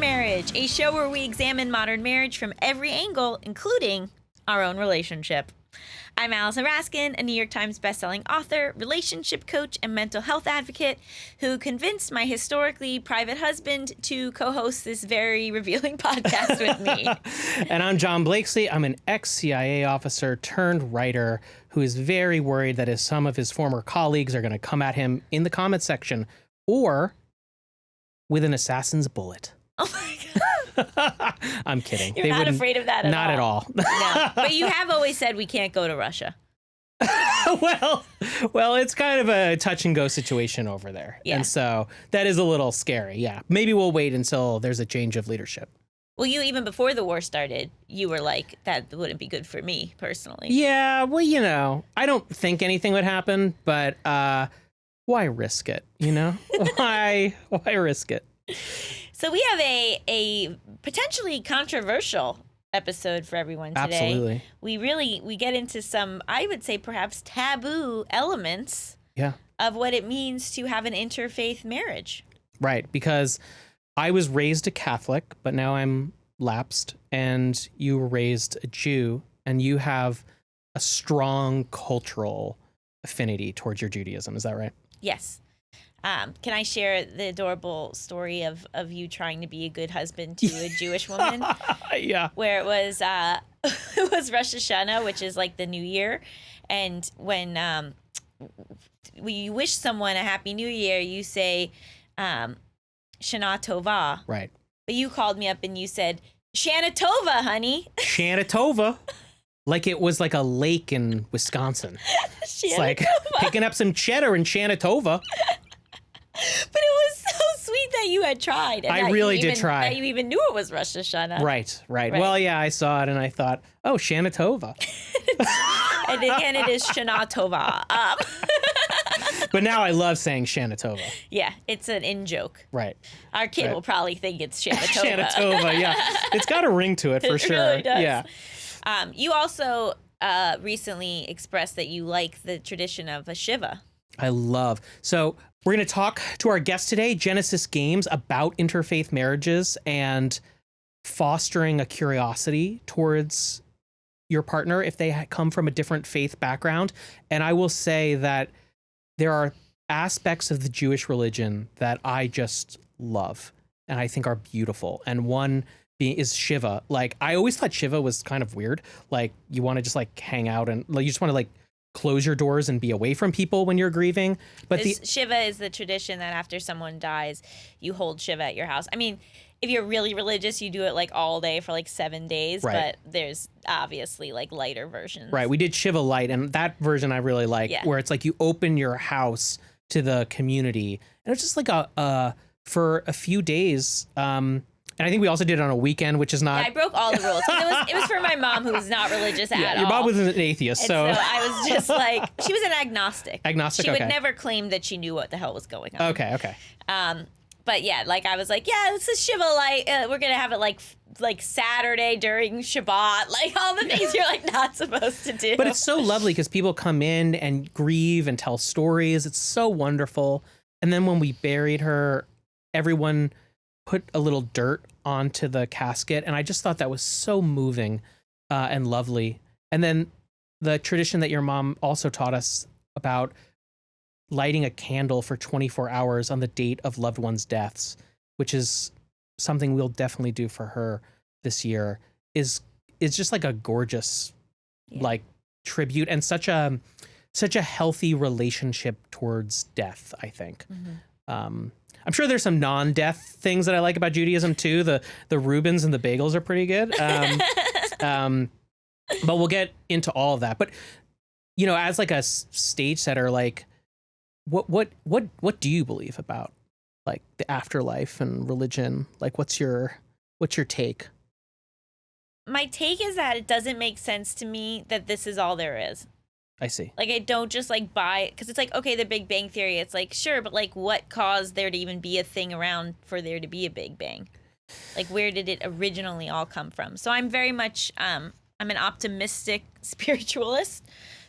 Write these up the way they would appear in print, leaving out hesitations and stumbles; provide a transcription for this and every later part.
Marriage, a show where we examine modern marriage from every angle, including our own relationship. I'm Allison Raskin, a New York Times bestselling author, relationship coach, and mental health advocate who convinced my historically private husband to co-host this very revealing podcast with me. And I'm John Blakesley. I'm an ex-CIA officer turned writer who is very worried that some of his former colleagues are going to come at him in the comments section or with an assassin's bullet. Oh my God. I'm kidding. You're not afraid of that at all. Not at all. No. But you have always said we can't go to Russia. well, it's kind of a touch and go situation over there. Yeah. And so that is a little scary. Yeah. Maybe we'll wait until there's a change of leadership. Well, you, even before the war started, you were like, that wouldn't be good for me personally. Yeah. Well, you know, I don't think anything would happen, but why risk it? You know, why risk it? So we have a potentially controversial episode for everyone today. Absolutely. We get into some, I would say perhaps taboo elements Yeah. of what it means to have an interfaith marriage. Right. Because I was raised a Catholic, but now I'm lapsed, and you were raised a Jew, and you have a strong cultural affinity towards your Judaism. Is that right? Yes. Can I share the adorable story of you trying to be a good husband to a Jewish woman? Yeah. Where it was Rosh Hashanah, which is like the New Year, and when you wish someone a Happy New Year, you say Shana Tova. Right. But you called me up and you said Shana Tova, honey. Shana Tova. Like it was like a lake in Wisconsin. It's like picking up some cheddar in Shanatova. But it was so sweet that you had tried. And I really did try. That you even knew it was Rosh Hashanah. Right. Well, yeah, I saw it and I thought, oh, Shanatova. And again, it is Shana Tova. But now I love saying Shanatova. Yeah, it's an in-joke. Right. Our kid will probably think it's Shanatova. Shanatova, yeah. It's got a ring to it for sure. It really does. Yeah. You also recently expressed that you like the tradition of a Shiva. I love. So we're going to talk to our guest today, Genesis Games, about interfaith marriages and fostering a curiosity towards your partner if they come from a different faith background. And I will say that there are aspects of the Jewish religion that I just love and I think are beautiful. And one is Shiva. Like, I always thought Shiva was kind of weird. Like, you want to just like hang out and like, you just want to like close your doors and be away from people when you're grieving. But Shiva is the tradition that after someone dies, you hold Shiva at your house. I mean, if you're really religious, you do it like all day for like 7 days, right. But there's obviously like lighter versions. Right. We did Shiva Light, and that version I really like, where it's like you open your house to the community, and it's just like for a few days. And I think we also did it on a weekend, which is not. Yeah, I broke all the rules. It was for my mom, who's not religious at all. Your mom was an atheist, and so I was just like, she was an agnostic. Agnostic. She okay. would never claim that she knew what the hell was going on. Okay. But yeah, like I was like, yeah, this is Shiva Light. We're gonna have it like Saturday during Shabbat, like all the things you're like not supposed to do. But it's so lovely because people come in and grieve and tell stories. It's so wonderful. And then when we buried her, everyone put a little dirt onto the casket, and I just thought that was so moving and lovely. And then the tradition that your mom also taught us about lighting a candle for 24 hours on the date of loved ones' deaths, which is something we'll definitely do for her this year, is just like a gorgeous like tribute and such a healthy relationship towards death, I think. Mm-hmm. I'm sure there's some non-death things that I like about Judaism too. The Reubens and the bagels are pretty good. But we'll get into all of that. But you know, as like a stage setter, like what do you believe about like the afterlife and religion? Like what's your take? My take is that it doesn't make sense to me that this is all there is. I see. Like, I don't just like buy, because it's like, okay, the Big Bang Theory, it's like, sure, but like what caused there to even be a thing around for there to be a Big Bang? Like, where did it originally all come from? So I'm very much, I'm an optimistic spiritualist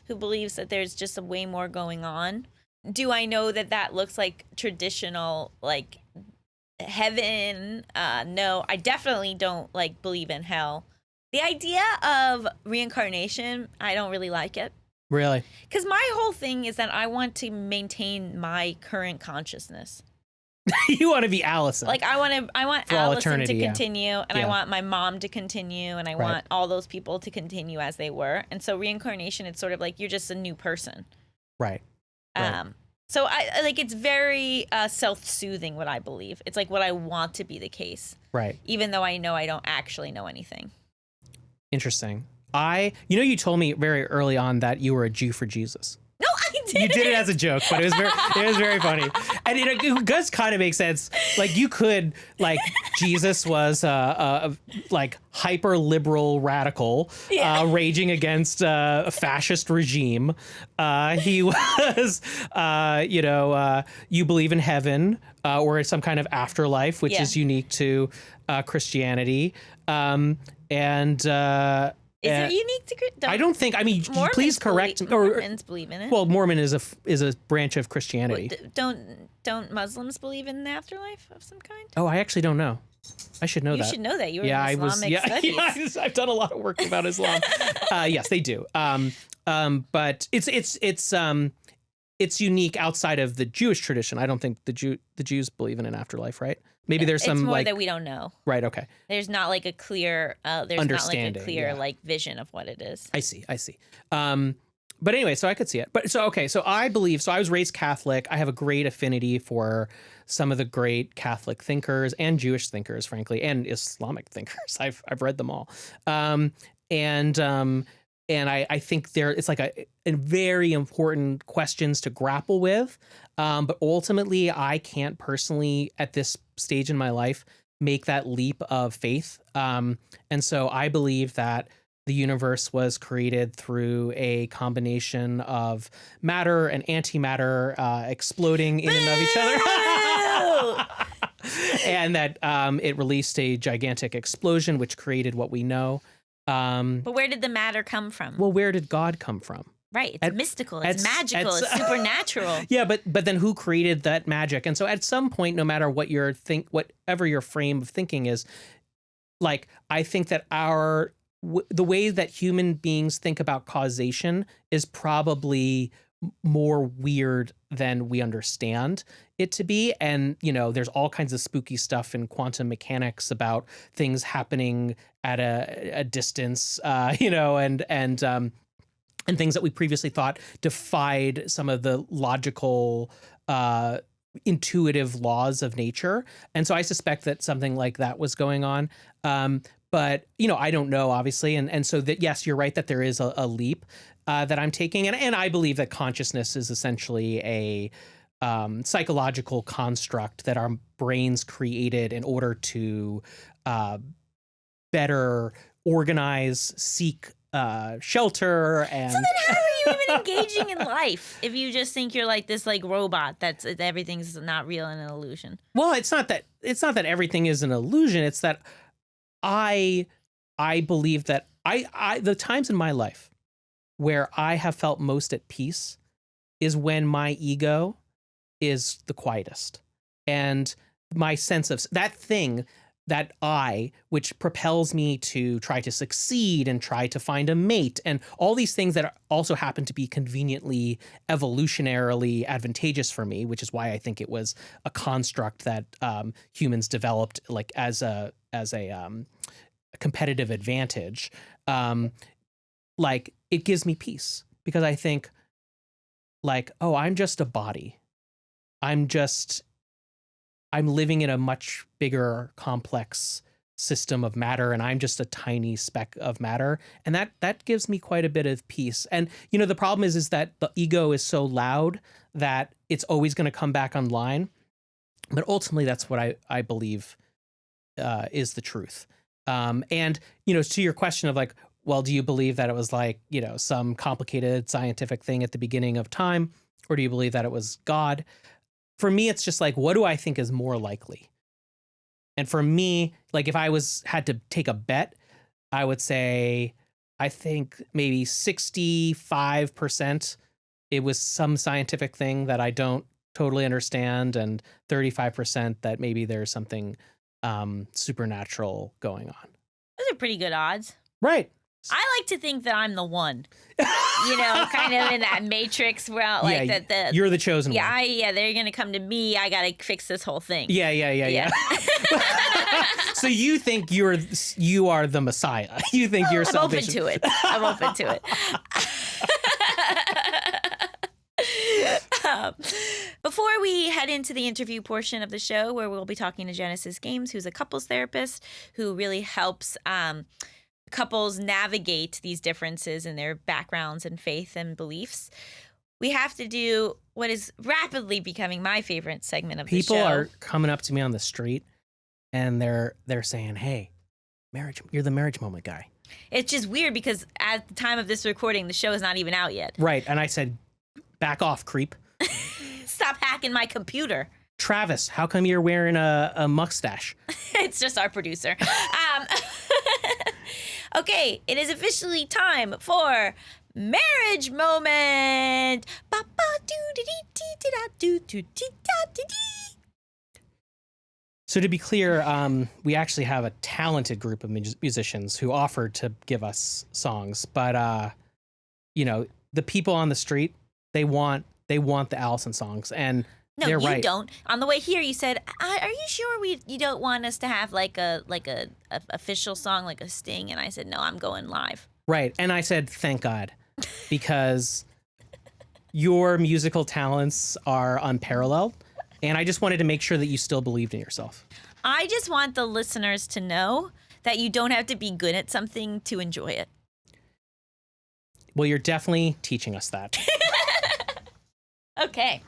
who believes that there's just a way more going on. Do I know that that looks like traditional, like Heaven, no. I definitely don't like believe in hell. The idea of reincarnation, I don't really like it. Really? Because my whole thing is that I want to maintain my current consciousness. You want to be Allison. Like I want For all Allison eternity, to yeah. continue, and I Yeah. want my mom to continue, and I Right. want all those people to continue as they were. And so reincarnation, it's sort of like you're just a new person. Right. Right. So I like it's very self-soothing what I believe. It's like what I want to be the case. Right. Even though I know I don't actually know anything. Interesting. You told me very early on that you were a Jew for Jesus. No, I didn't. You did it as a joke, but it was very funny, and it does kind of make sense. Like you could, like Jesus was a like hyper liberal radical, raging against a fascist regime. He was, you believe in heaven or some kind of afterlife, which is unique to Christianity, and. Is it unique to? I don't think. I mean, please correct. Mormons believe in it. Well, Mormon is a branch of Christianity. Don't Muslims believe in the afterlife of some kind? Oh, I actually don't know. I should know that. You should know that. You were in Islamic studies. I've done a lot of work about Islam. Yes, they do. But it's unique outside of the Jewish tradition. I don't think the Jews believe in an afterlife, right? Maybe there's some it's more like that we don't know. Right. Okay. There's not like a clear Understanding, like vision of what it is. I see. But anyway, so I could see it. But so I was raised Catholic. I have a great affinity for some of the great Catholic thinkers and Jewish thinkers, frankly, and Islamic thinkers. I've read them all. And I think it's like a very important questions to grapple with. But ultimately, I can't personally, at this stage in my life, make that leap of faith. And so I believe that the universe was created through a combination of matter and antimatter exploding in and of each other. And that it released a gigantic explosion, which created what we know. But where did the matter come from? Well, where did God come from? Right. It's mystical. It's magical. It's supernatural. Yeah, but then who created that magic? And so at some point, no matter what whatever your frame of thinking is, like I think that the way that human beings think about causation is probably more weird than we understand it to be. And, there's all kinds of spooky stuff in quantum mechanics about things happening at a distance, and things that we previously thought defied some of the logical, intuitive laws of nature. And so I suspect that something like that was going on. But, I don't know, obviously. And so that, yes, you're right that there is a leap that I'm taking. And I believe that consciousness is essentially a psychological construct that our brains created in order to better organize, seek shelter. And so then how are you even engaging in life if you just think you're like this like robot that everything's not real and an illusion? Well, it's not that everything is an illusion. It's that I believe that the times in my life where I have felt most at peace is when my ego is the quietest, and my sense of that thing that which propels me to try to succeed and try to find a mate and all these things that also happen to be conveniently evolutionarily advantageous for me, which is why I think it was a construct that humans developed like as a competitive advantage. Like it gives me peace because I think like, oh, I'm just a body. I'm living in a much bigger, complex system of matter, and I'm just a tiny speck of matter. And that gives me quite a bit of peace. And, the problem is that the ego is so loud that it's always going to come back online. But ultimately, that's what I believe is the truth. And, to your question of like, well, do you believe that it was like, some complicated scientific thing at the beginning of time? Or do you believe that it was God? For me, it's just like, what do I think is more likely? And for me, like if I had to take a bet, I would say, I think maybe 65% it was some scientific thing that I don't totally understand, and 35% that maybe there's something supernatural going on. Those are pretty good odds. Right. I like to think that I'm the one, kind of in that matrix where like you're the chosen one. Yeah, they're going to come to me. I got to fix this whole thing. Yeah. So you think you are the Messiah. You think you're salvation. I'm open to it. Before we head into the interview portion of the show, where we'll be talking to Genesis Games, who's a couples therapist who really helps couples navigate these differences in their backgrounds and faith and beliefs, we have to do what is rapidly becoming my favorite segment of the show. People are coming up to me on the street and they're saying, "Hey, you're the marriage moment guy." It's just weird because at the time of this recording, the show is not even out yet. Right. And I said, "Back off, creep." Stop hacking my computer. Travis, how come you're wearing a mustache? It's just our producer. Okay, it is officially time for Marriage Moment. So to be clear, we actually have a talented group of musicians who offered to give us songs, but the people on the street, they want the Allison songs, and no, they're right. You don't. On the way here, you said, "Are you sure you don't want us to have like a official song, like a sting?" And I said, "No, I'm going live." Right, and I said, "Thank God," because your musical talents are unparalleled, and I just wanted to make sure that you still believed in yourself. I just want the listeners to know that you don't have to be good at something to enjoy it. Well, you're definitely teaching us that. Okay.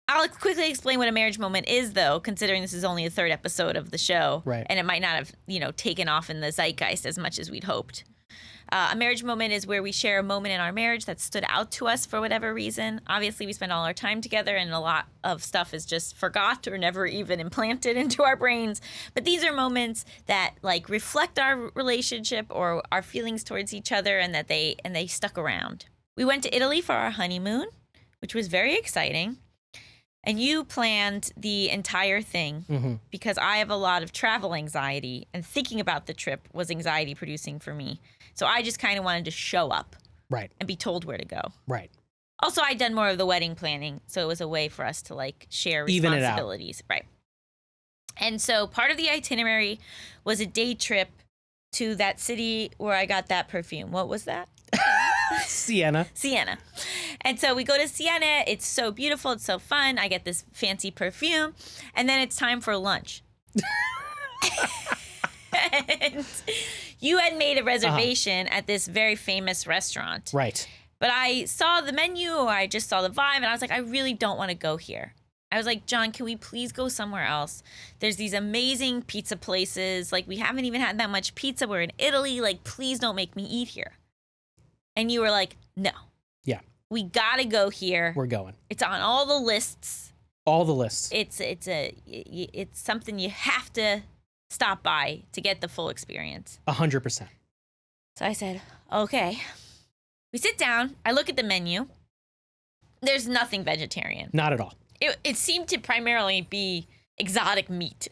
I'll quickly explain what a marriage moment is, though, considering this is only the third episode of the show. Right. And it might not have, taken off in the zeitgeist as much as we'd hoped. A marriage moment is where we share a moment in our marriage that stood out to us for whatever reason. Obviously, we spend all our time together, and a lot of stuff is just forgot or never even implanted into our brains. But these are moments that, reflect our relationship or our feelings towards each other, and that they stuck around. We went to Italy for our honeymoon, which was very exciting. And you planned the entire thing because I have a lot of travel anxiety, and thinking about the trip was anxiety producing for me. So I just kind of wanted to show up. Right. And be told where to go. Right. Also, I'd done more of the wedding planning, so it was a way for us to share responsibilities. Right. And so part of the itinerary was a day trip to that city where I got that perfume. What was that? Siena. And so we go to Siena. It's so beautiful. It's so fun. I get this fancy perfume. And then it's time for lunch. And you had made a reservation at this very famous restaurant. Right. But I saw the menu, or I just saw the vibe, and I was like, I really don't want to go here. I was like, "John, can we please go somewhere else? There's these amazing pizza places. We haven't even had that much pizza. We're in Italy. Please don't make me eat here." And you were like, "No. Yeah. We got to go here. We're going. It's on all the lists. All the lists. It's something you have to stop by to get the full experience." 100%. So I said, "Okay." We sit down. I look at the menu. There's nothing vegetarian. Not at all. It seemed to primarily be exotic meat.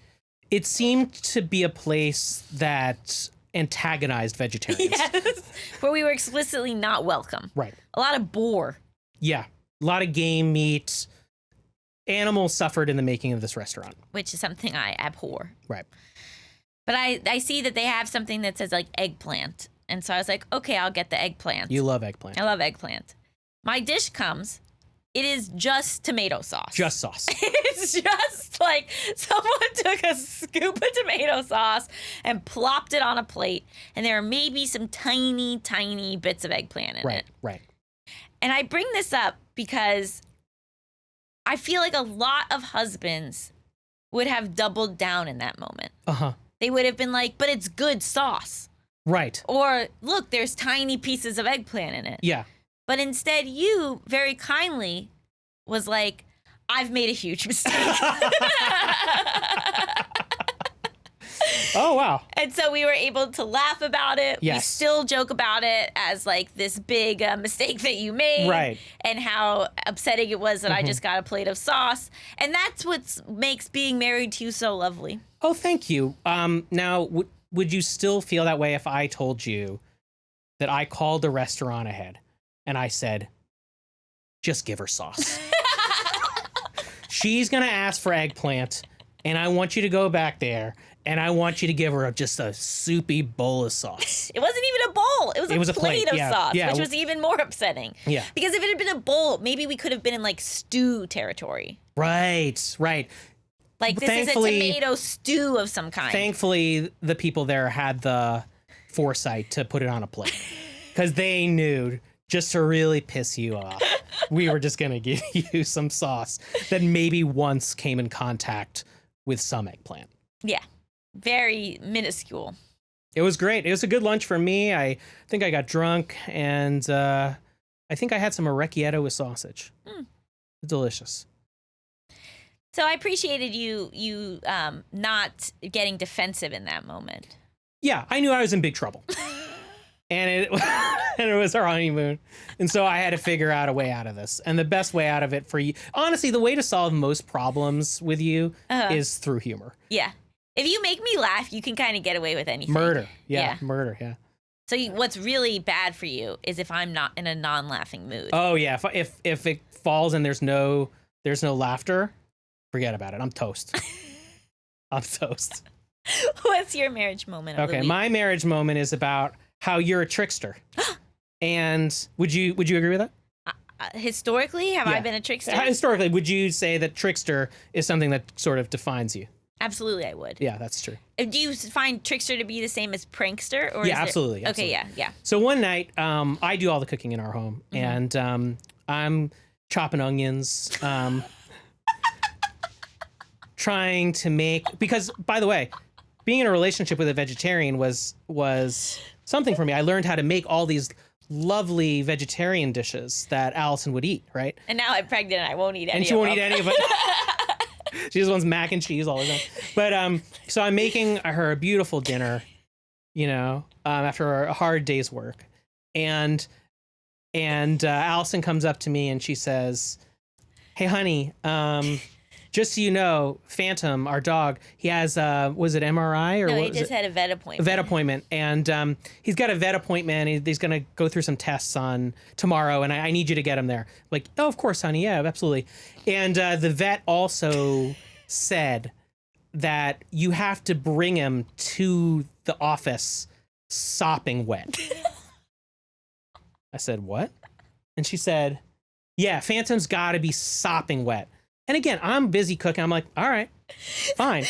It seemed to be a place that antagonized vegetarians. Yes. Where we were explicitly not welcome. Right. A lot of boar. Yeah. A lot of game meat. Animals suffered in the making of this restaurant. Which is something I abhor. Right. But I see that they have something that says eggplant. And so I was like, okay, I'll get the eggplant. You love eggplant. I love eggplant. My dish comes. It is just tomato sauce. Just sauce. It's just someone took a scoop of tomato sauce and plopped it on a plate. And there are maybe some tiny, tiny bits of eggplant in it. Right. And I bring this up because I feel like a lot of husbands would have doubled down in that moment. Uh-huh. They would have been like, "But it's good sauce." Right. Or, "Look, there's tiny pieces of eggplant in it." Yeah. But instead, you very kindly was like, "I've made a huge mistake." Oh, wow. And so we were able to laugh about it. Yes. We still joke about it as like this big mistake that you made. Right. And how upsetting it was that I just got a plate of sauce. And that's what makes being married to you so lovely. Oh, thank you. Now, would you still feel that way if I told you that I called the restaurant ahead and I said, just give her sauce? She's going to ask for eggplant, and I want you to go back there, and I want you to give her just a soupy bowl of sauce. It wasn't even a bowl. It was a plate of yeah, sauce, yeah. which was even more upsetting. Yeah. Because if it had been a bowl, maybe we could have been in like stew territory. Right. Like this is a tomato stew of some kind. Thankfully, the people there had the foresight to put it on a plate because they knew just to really piss you off, we were just going to give you some sauce that maybe once came in contact with some eggplant. Yeah. Very minuscule. It was great. It was a good lunch for me. I think I got drunk, and I think I had some orecchietto with sausage. Delicious. So I appreciated you not getting defensive in that moment. Yeah, I knew I was in big trouble. And it was our honeymoon. And so I had to figure out a way out of this. And the best way out of it for you, honestly, the way to solve most problems with you is through humor. Yeah. If you make me laugh, you can kind of get away with anything. Murder. Yeah. Murder. Yeah. So what's really bad for you is if I'm not in a non-laughing mood. Oh yeah. If it falls and there's no laughter, forget about it. I'm toast. I'm toast. What's your marriage moment of the week? My marriage moment is about how you're a trickster. And would you agree with that? Historically, have I been a trickster? Historically, would you say that trickster is something that sort of defines you? Absolutely, I would. Yeah, that's true. Do you find trickster to be the same as prankster? Or yeah, absolutely. Okay, yeah. So one night, I do all the cooking in our home, and I'm chopping onions, trying to make, because, by the way, being in a relationship with a vegetarian was something for me. I learned how to make all these lovely vegetarian dishes that Allison would eat, right? And now I'm pregnant and I won't eat any of them. And she won't eat any of it. She just wants mac and cheese all the time. But so I'm making her a beautiful dinner, after a hard day's work. And Allison comes up to me and she says, "Hey, honey, just so you know, Phantom, our dog, he has, was it MRI or no, what? He just had a vet appointment. A vet appointment. And he's got a vet appointment. And he's going to go through some tests on tomorrow. And I need you to get him there." Like, "Oh, of course, honey. Yeah, absolutely." And the vet also said that you have to bring him to the office sopping wet. I said, "What?" And she said, "Yeah, Phantom's got to be sopping wet." And again, I'm busy cooking. I'm like, all right, fine. I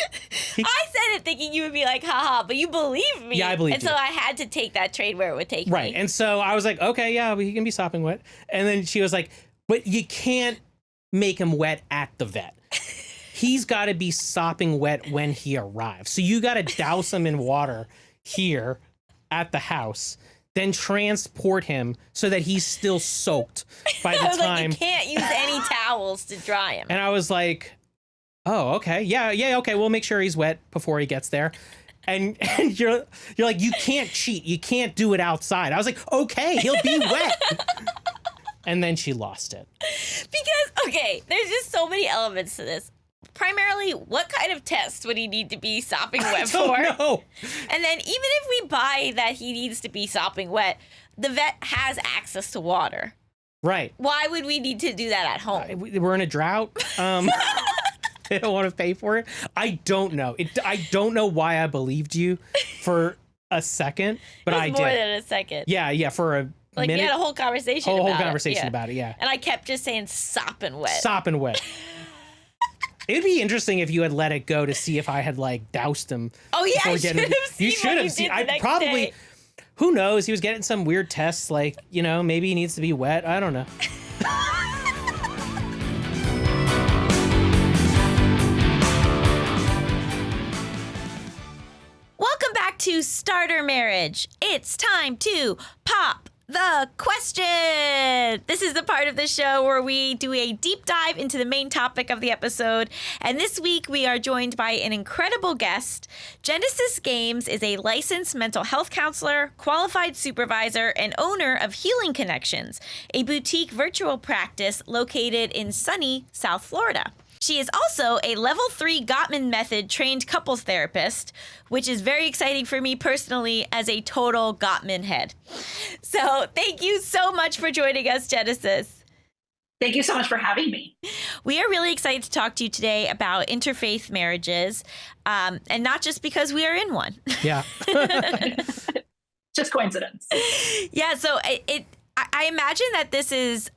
said it thinking you would be like, haha, but you believe me. Yeah, I believe you. And so I had to take that trade where it would take me. Right. And so I was like, okay, yeah, he can be sopping wet. And then she was like, "But you can't make him wet at the vet. He's got to be sopping wet when he arrives. So you got to douse him in water here at the house, then transport him so that he's still soaked by the time." Like, you can't use any towels to dry him. And I was like, "Oh, okay. Yeah, okay. We'll make sure he's wet before he gets there." And you're like, "You can't cheat. You can't do it outside." I was like, "Okay, he'll be wet." And then she lost it. Because, okay, there's just so many elements to this. Primarily, what kind of test would he need to be sopping wet for? No. And then even if we buy that he needs to be sopping wet, the vet has access to water. Right. Why would we need to do that at home? We're in a drought. They don't want to pay for it. I don't know. I don't know why I believed you for a second, but I did. More than a second. Yeah, for a minute. We had a whole conversation about it, yeah. And I kept just saying sopping wet. Sopping wet. It'd be interesting if you had let it go to see if I had doused him. Oh yeah, I should have seen. You should have seen. I probably. Day. Who knows? He was getting some weird tests, maybe he needs to be wet. I don't know. Welcome back to Starter Marriage. It's time to pop The question. This is the part of the show where we do a deep dive into the main topic of the episode. And this week we are joined by an incredible guest. Genesis Games is a licensed mental health counselor, qualified supervisor, and owner of Healing Connections, a boutique virtual practice located in sunny South Florida. She is also a level 3 Gottman method trained couples therapist, which is very exciting for me personally as a total Gottman head. So thank you so much for joining us, Genesis. Thank you so much for having me. We are really excited to talk to you today about interfaith marriages, and not just because we are in one. Yeah. Just coincidence. Yeah, so I imagine that this is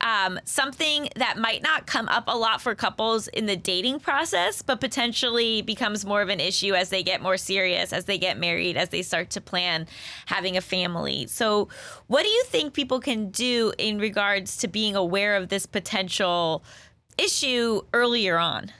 something that might not come up a lot for couples in the dating process, but potentially becomes more of an issue as they get more serious, as they get married, as they start to plan having a family. So what do you think people can do in regards to being aware of this potential issue earlier on?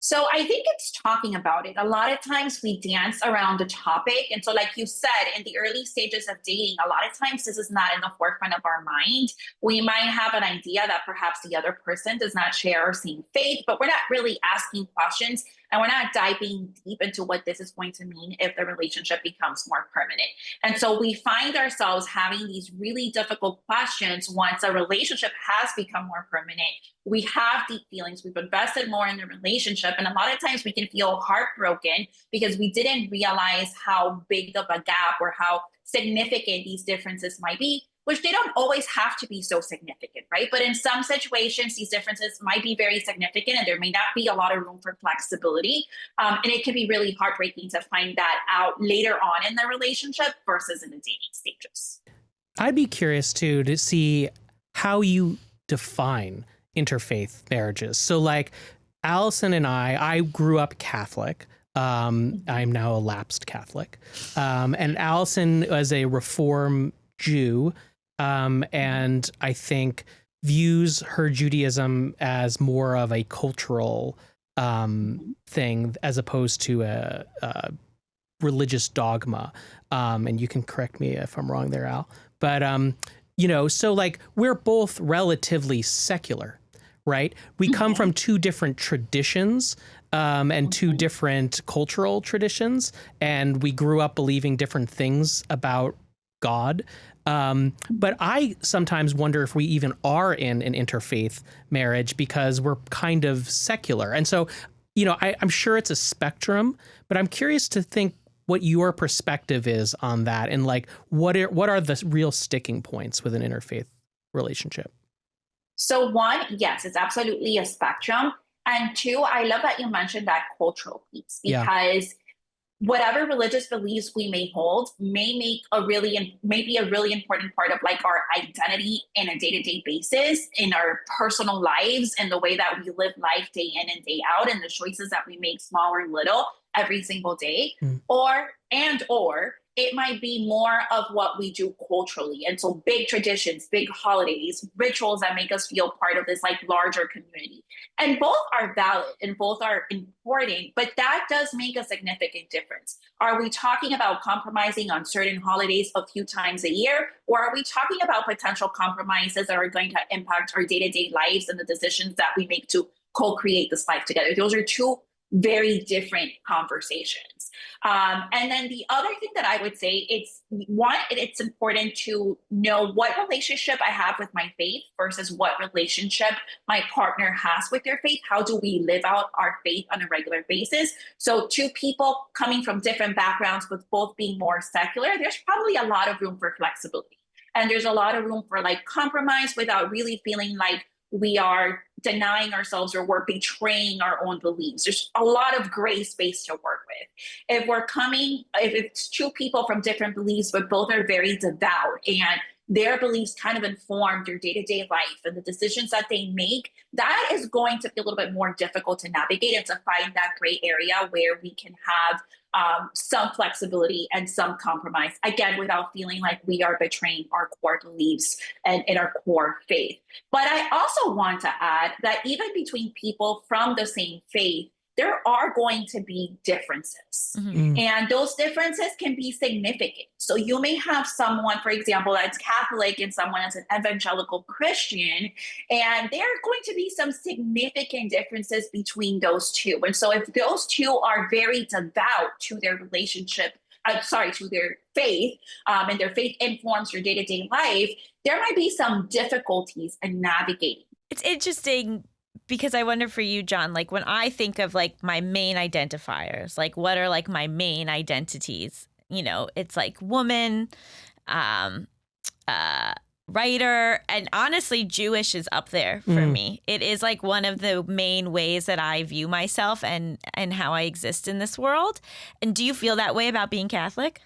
So I think it's talking about it. A lot of times we dance around the topic. And so like you said, in the early stages of dating, a lot of times this is not in the forefront of our mind. We might have an idea that perhaps the other person does not share our same faith, but we're not really asking questions and we're not diving deep into what this is going to mean if the relationship becomes more permanent. And so we find ourselves having these really difficult questions once a relationship has become more permanent. We have deep feelings. We've invested more in the relationship. And a lot of times we can feel heartbroken because we didn't realize how big of a gap or how significant these differences might be, which they don't always have to be so significant, right? But in some situations, these differences might be very significant and there may not be a lot of room for flexibility. And it can be really heartbreaking to find that out later on in the relationship versus in the dating stages. I'd be curious too to see how you define interfaith marriages. So like Allison and I grew up Catholic. I'm now a lapsed Catholic. And Allison was a Reform Jew. And I think views her Judaism as more of a cultural thing as opposed to a religious dogma. And you can correct me if I'm wrong there, Al. But, so like we're both relatively secular, right? We come from two different traditions and two different cultural traditions. And we grew up believing different things about God. But I sometimes wonder if we even are in an interfaith marriage because we're kind of secular. And so, I'm sure it's a spectrum, but I'm curious to think what your perspective is on that and like what are the real sticking points with an interfaith relationship? So one, yes, it's absolutely a spectrum. And two, I love that you mentioned that cultural piece because whatever religious beliefs we may hold may be a really important part of like our identity in a day-to-day basis in our personal lives and the way that we live life day in and day out and the choices that we make small or little every single day or it might be more of what we do culturally. And so big traditions, big holidays, rituals that make us feel part of this like larger community. And both are valid and both are important, but that does make a significant difference. Are we talking about compromising on certain holidays a few times a year? Or are we talking about potential compromises that are going to impact our day-to-day lives and the decisions that we make to co-create this life together? Those are two very different conversations. And then the other thing that I would say, it's important to know what relationship I have with my faith versus what relationship my partner has with their faith. How do we live out our faith on a regular basis? So two people coming from different backgrounds, but both being more secular, there's probably a lot of room for flexibility. And there's a lot of room for like compromise without really feeling like we are denying ourselves or we're betraying our own beliefs. There's a lot of gray space to work with. If it's two people from different beliefs, but both are very devout and their beliefs kind of inform their day-to-day life and the decisions that they make, that is going to be a little bit more difficult to navigate and to find that gray area where we can have some flexibility and some compromise, again, without feeling like we are betraying our core beliefs and our core faith. But I also want to add that even between people from the same faith, there are going to be differences. Mhm. And those differences can be significant. So you may have someone, for example, that's Catholic and someone that's an evangelical Christian, and there are going to be some significant differences between those two. And so if those two are very devout to their relationship, to their faith, and their faith informs your day-to-day life, there might be some difficulties in navigating. It's interesting because I wonder for you, John, like when I think of like my main identifiers, like what are like my main identities? You know, it's like woman, writer, and honestly, Jewish is up there for me. It is like one of the main ways that I view myself and how I exist in this world. And do you feel that way about being Catholic?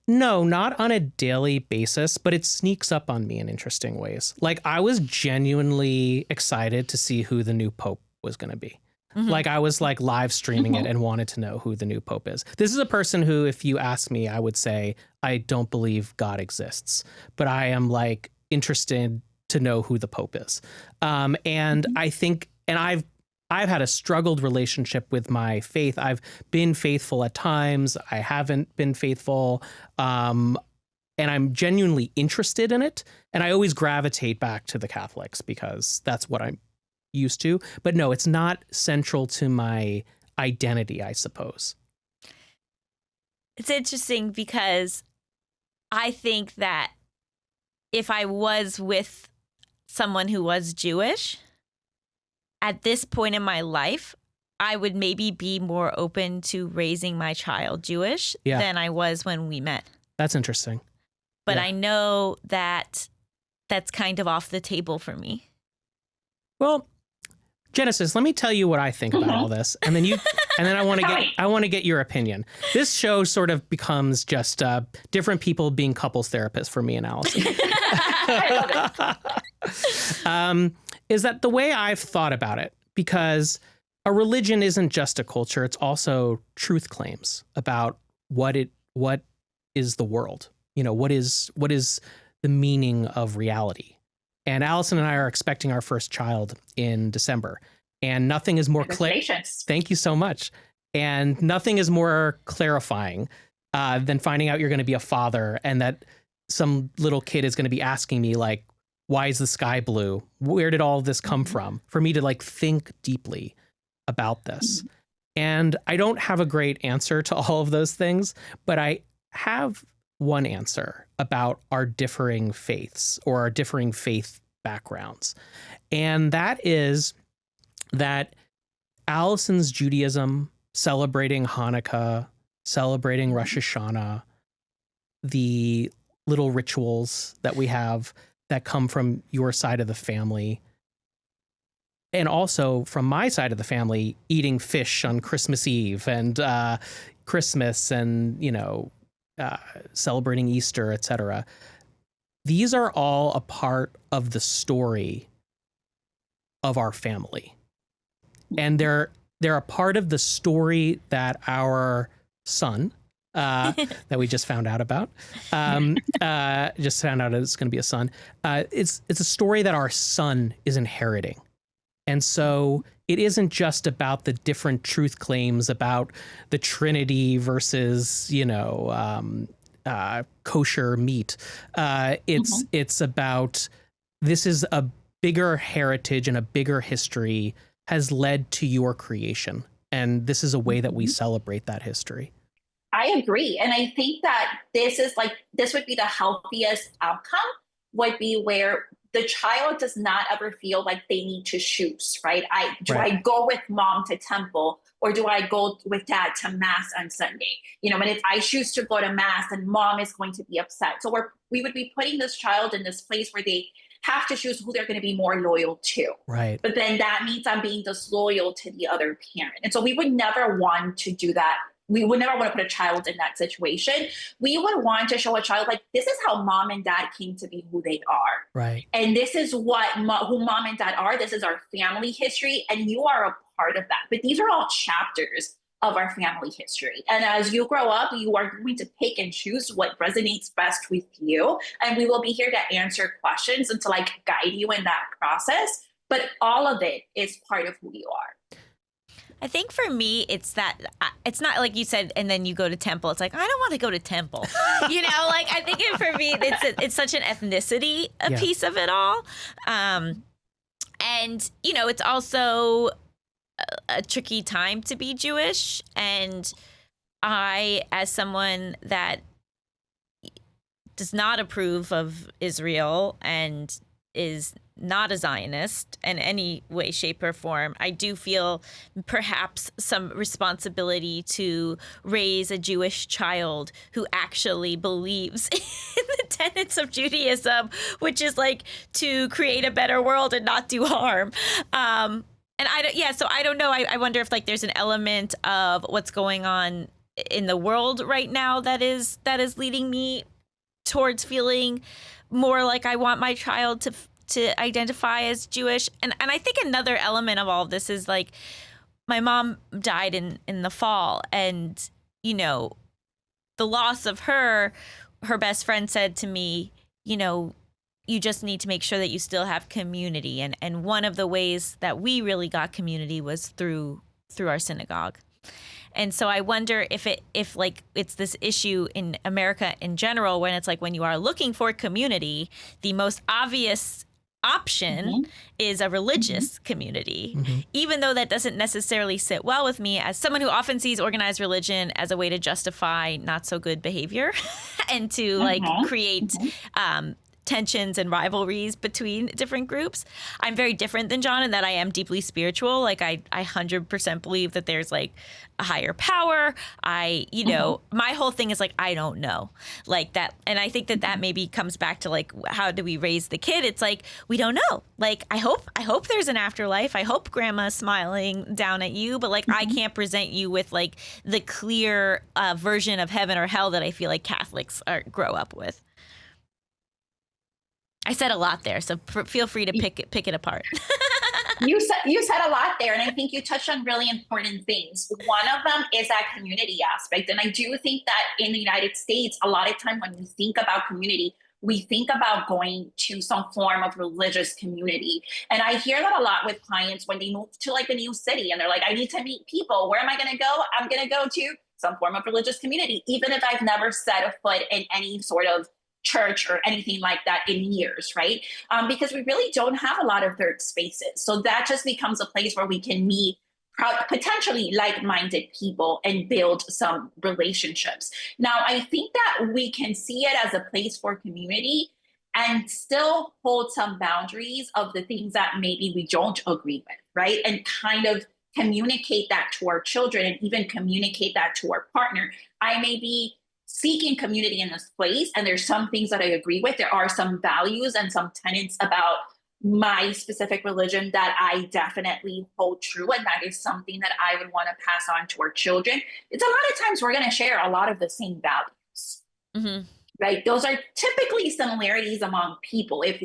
No, not on a daily basis, but it sneaks up on me in interesting ways. Like I was genuinely excited to see who the new pope was going to be. Mm-hmm. Like I was like live streaming it and wanted to know who the new pope is. This is a person who, if you ask me, I would say, I don't believe God exists, but I am like interested to know who the pope is. And I think, and I've had a struggled relationship with my faith. I've been faithful at times. I haven't been faithful. And I'm genuinely interested in it. And I always gravitate back to the Catholics because that's what I'm used to. But no, it's not central to my identity, I suppose. It's interesting because I think that if I was with someone who was Jewish, at this point in my life, I would maybe be more open to raising my child Jewish than I was when we met. That's interesting. But I know that that's kind of off the table for me. Well, Genesis, let me tell you what I think about all this, and then I want to get your opinion. This show sort of becomes just different people being couples therapists for me and Allison. I love it. Is that the way I've thought about it? Because a religion isn't just a culture; it's also truth claims about what is the world. You know, what is the meaning of reality. And Allison and I are expecting our first child in December, and nothing is more clear. Thank you so much. And nothing is more clarifying than finding out you're going to be a father, and that some little kid is going to be asking me like, "Why is the sky blue? Where did all of this come from?" For me to like think deeply about this. And I don't have a great answer to all of those things, but I have one answer about our differing faiths or our differing faith backgrounds. And that is that Allison's Judaism, celebrating Hanukkah, celebrating Rosh Hashanah, the little rituals that we have that come from your side of the family, and also from my side of the family, eating fish on Christmas Eve and Christmas and, you know, celebrating Easter, etc. These are all a part of the story of our family. And they're a part of the story that our son, that we just found out about, just found out it's going to be a son. It's a story that our son is inheriting. And so it isn't just about the different truth claims about the Trinity versus, you know, kosher meat. It's about, this is a bigger heritage and a bigger history has led to your creation. And this is a way that we celebrate that history. I agree. And I think that this would be the healthiest outcome, would be where the child does not ever feel like they need to choose, right? I go with mom to temple, or do I go with dad to mass on Sunday? You know, and if I choose to go to mass, then mom is going to be upset. So we would be putting this child in this place where they have to choose who they're going to be more loyal to. Right. But then that means I'm being disloyal to the other parent. And so we would never want to do that. We would never want to put a child in that situation. We would want to show a child, like, this is how mom and dad came to be who they are. Right. And this is who mom and dad are. This is our family history. And you are a part of that. But these are all chapters of our family history. And as you grow up, you are going to pick and choose what resonates best with you. And we will be here to answer questions and to like guide you in that process. But all of it is part of who you are. I think for me, it's that it's not like you said, and then you go to temple. It's like, I don't want to go to temple. Like I think for me, it's such an ethnicity piece of it all. And, it's also a tricky time to be Jewish. And I, as someone that does not approve of Israel and is not a Zionist in any way, shape, or form, I do feel perhaps some responsibility to raise a Jewish child who actually believes in the tenets of Judaism, which is like to create a better world and not do harm. And so I don't know. I wonder if like there's an element of what's going on in the world right now that is leading me towards feeling more like I want my child to identify as Jewish. And I think another element of all of this is like my mom died in the fall, and the loss of her best friend said to me, you just need to make sure that you still have community. And one of the ways that we really got community was through our synagogue. And so I wonder if it's this issue in America in general, when it's like when you are looking for community, the most obvious option is a religious community, even though that doesn't necessarily sit well with me as someone who often sees organized religion as a way to justify not so good behavior and to create tensions and rivalries between different groups. I'm very different than John in that I am deeply spiritual. Like I 100% believe that there's like a higher power. My whole thing is like, I don't know, like that. And I think that maybe comes back to like, how do we raise the kid? It's like, we don't know. Like, I hope there's an afterlife. I hope grandma's smiling down at you, but like, I can't present you with like the clear version of heaven or hell that I feel like Catholics grow up with. I said a lot there, so feel free to pick it apart. You said a lot there, and I think you touched on really important things. One of them is that community aspect, and I do think that in the United States, a lot of time when we think about community, we think about going to some form of religious community. And I hear that a lot with clients when they move to like a new city, and they're like, I need to meet people. Where am I going to go? I'm going to go to some form of religious community, even if I've never set a foot in any sort of church or anything like that in years, right? Because we really don't have a lot of third spaces. So that just becomes a place where we can meet potentially like-minded people and build some relationships. Now, I think that we can see it as a place for community and still hold some boundaries of the things that maybe we don't agree with, right? And kind of communicate that to our children and even communicate that to our partner. I may be seeking community in this place, and there's some things that I agree with. There are some values and some tenets about my specific religion that I definitely hold true, and that is something that I would want to pass on to our children. It's a lot of times we're going to share a lot of the same values, right? Those are typically similarities among people. If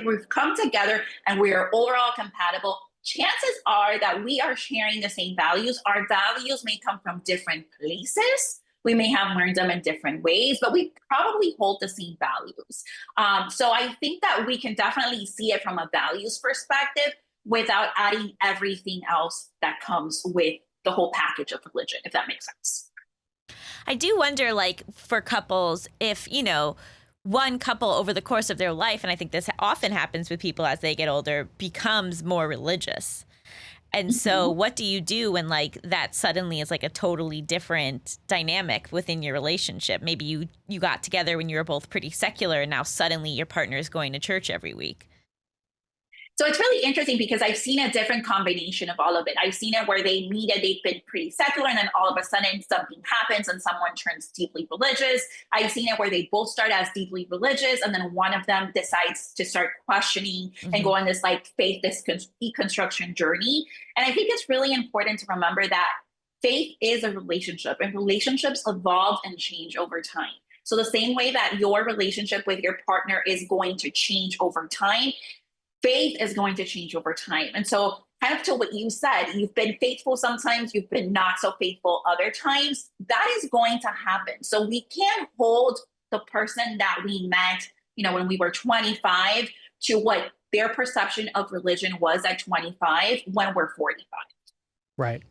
we've come together and we are overall compatible, chances are that we are sharing the same values. Our values may come from different places. We may have learned them in different ways, but we probably hold the same values. So I think that we can definitely see it from a values perspective without adding everything else that comes with the whole package of religion, if that makes sense. I do wonder, like, for couples, if, one couple over the course of their life, and I think this often happens with people as they get older, becomes more religious. And so what do you do when like that suddenly is like a totally different dynamic within your relationship? Maybe you got together when you were both pretty secular, and now suddenly your partner is going to church every week. So it's really interesting because I've seen a different combination of all of it. I've seen it where they meet and they've been pretty secular, and then all of a sudden something happens and someone turns deeply religious. I've seen it where they both start as deeply religious, and then one of them decides to start questioning and go on this like faith deconstruction journey. And I think it's really important to remember that faith is a relationship, and relationships evolve and change over time. So the same way that your relationship with your partner is going to change over time, faith is going to change over time. And so kind of to what you said, you've been faithful sometimes, you've been not so faithful other times. That is going to happen. So we can't hold the person that we met, when we were 25 to what their perception of religion was at 25 when we're 45. Right.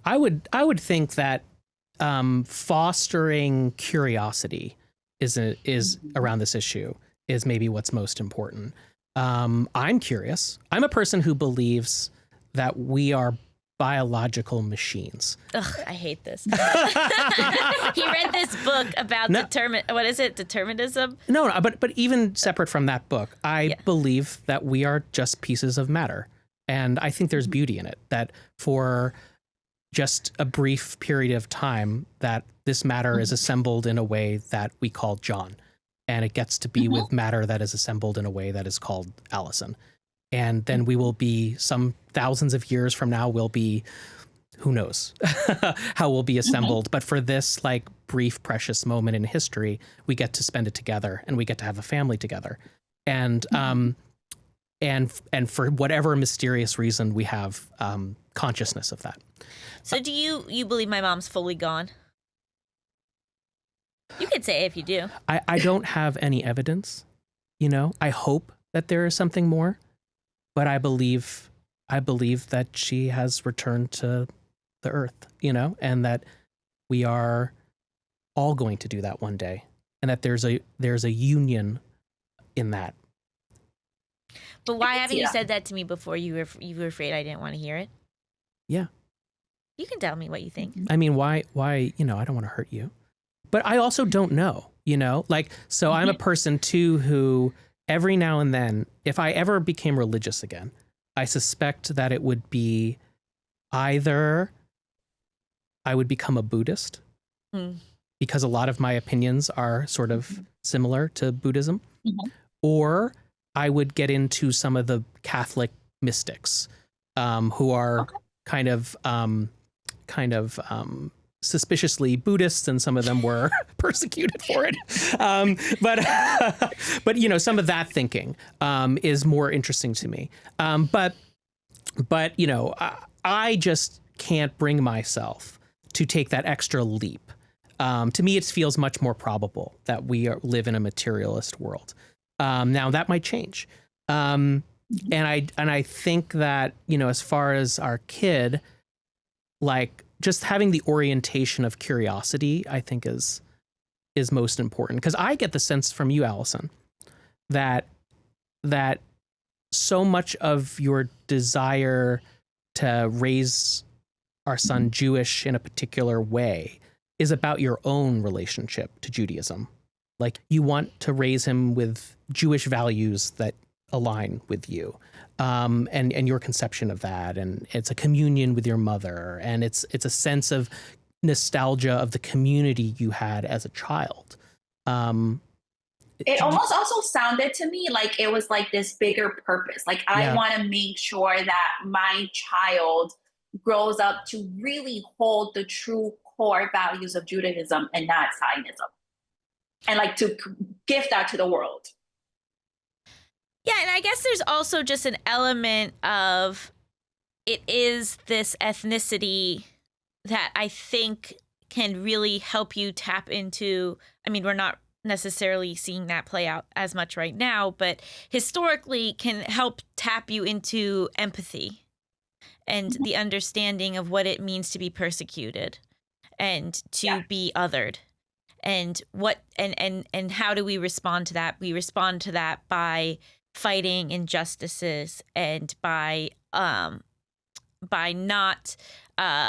I would think that fostering curiosity is around this issue is maybe what's most important. I'm curious. I'm a person who believes that we are biological machines. Ugh, I hate this. He read this book about determinism? No, but even separate from that book, I believe that we are just pieces of matter. And I think there's beauty in it, that for just a brief period of time that this matter is assembled in a way that we call John. And it gets to be with matter that is assembled in a way that is called Allison. And then we will be, some thousands of years from now, we'll be, who knows how we'll be assembled. But for this like brief, precious moment in history, we get to spend it together and we get to have a family together. And for whatever mysterious reason, we have consciousness of that. So do you believe my mom's fully gone? You could say it if you do. I don't have any evidence, I hope that there is something more, but I believe that she has returned to the earth, and that we are all going to do that one day, and that there's a union in that. But why haven't you said that to me before? You were afraid I didn't want to hear it? Yeah. You can tell me what you think. I mean, why, I don't want to hurt you. But I also don't know, so I'm a person too who every now and then, if I ever became religious again, I suspect that it would be either I would become a Buddhist because a lot of my opinions are sort of similar to Buddhism, or I would get into some of the Catholic mystics who are kind of suspiciously Buddhists, and some of them were persecuted for it. But some of that thinking is more interesting to me. But I just can't bring myself to take that extra leap. To me, it feels much more probable that we live in a materialist world. Now that might change. And I think that, as far as our kid, like, just having the orientation of curiosity, I think is most important. Because I get the sense from you, Allison, that so much of your desire to raise our son Jewish in a particular way is about your own relationship to Judaism. Like, you want to raise him with Jewish values that align with you. And your conception of that, and it's a communion with your mother, and it's a sense of nostalgia of the community you had as a child. It almost also sounded to me like it was like this bigger purpose. Like, I want to make sure that my child grows up to really hold the true core values of Judaism and not Zionism, and like to give that to the world. Yeah, and I guess there's also just an element of it is this ethnicity that I think can really help you tap into. I mean, we're not necessarily seeing that play out as much right now, but historically can help tap you into empathy and the understanding of what it means to be persecuted and to be othered. And what and how do we respond to that? We respond to that by fighting injustices and by not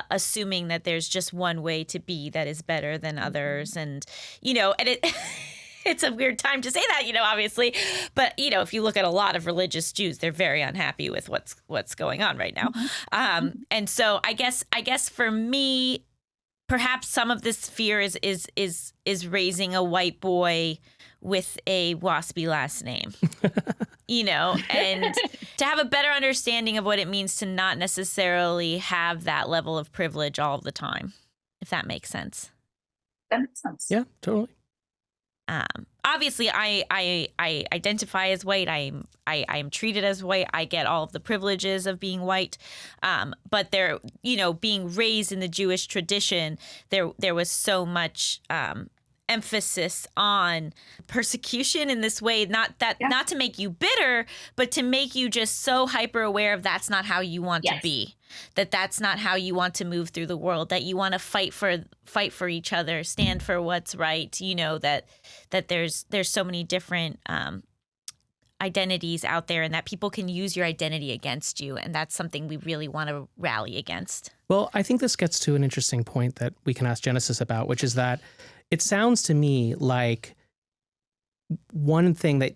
assuming that there's just one way to be that is better than others. And and it's a weird time to say that, obviously, but if you look at a lot of religious Jews, they're very unhappy with what's going on right now. And so I guess for me, perhaps some of this fear is raising a white boy with a waspy last name, and to have a better understanding of what it means to not necessarily have that level of privilege all the time, if that makes sense. That makes sense. Yeah, totally. Obviously, I identify as white. I am treated as white. I get all of the privileges of being white. But there, being raised in the Jewish tradition, there was so much emphasis on persecution in this way, not to make you bitter, but to make you just so hyper aware of that's not how you want to be, that's not how you want to move through the world, that you want to fight for each other, stand for what's right, you know, that there's so many different identities out there, and that people can use your identity against you, and that's something we really want to rally against. Well, I think this gets to an interesting point that we can ask Genesis about, which is that it sounds to me like one thing that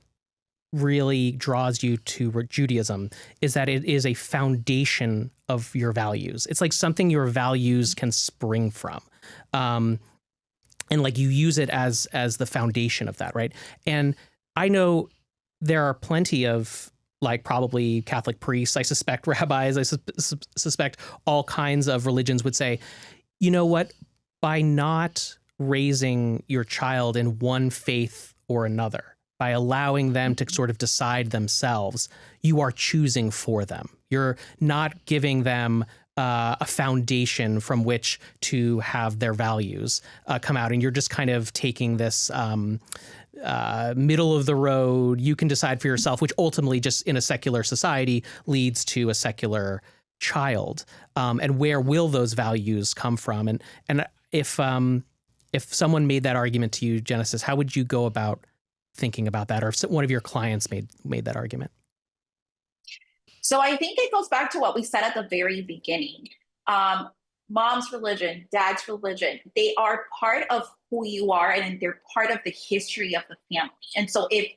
really draws you to Judaism is that it is a foundation of your values. It's like something your values can spring from. And like you use it as the foundation of that, right? And I know there are plenty of like probably Catholic priests, I suspect rabbis, I suspect all kinds of religions would say, you know what, by not raising your child in one faith or another, by allowing them to sort of decide themselves, you are choosing for them. You're not giving them a foundation from which to have their values come out. And you're just kind of taking this middle of the road, you can decide for yourself, which ultimately just in a secular society leads to a secular child. And where will those values come from? And if someone made that argument to you, Genesis, how would you go about thinking about that? Or if one of your clients made that argument? So I think it goes back to what we said at the very beginning. Mom's religion, dad's religion, they are part of who you are, and they're part of the history of the family. And so if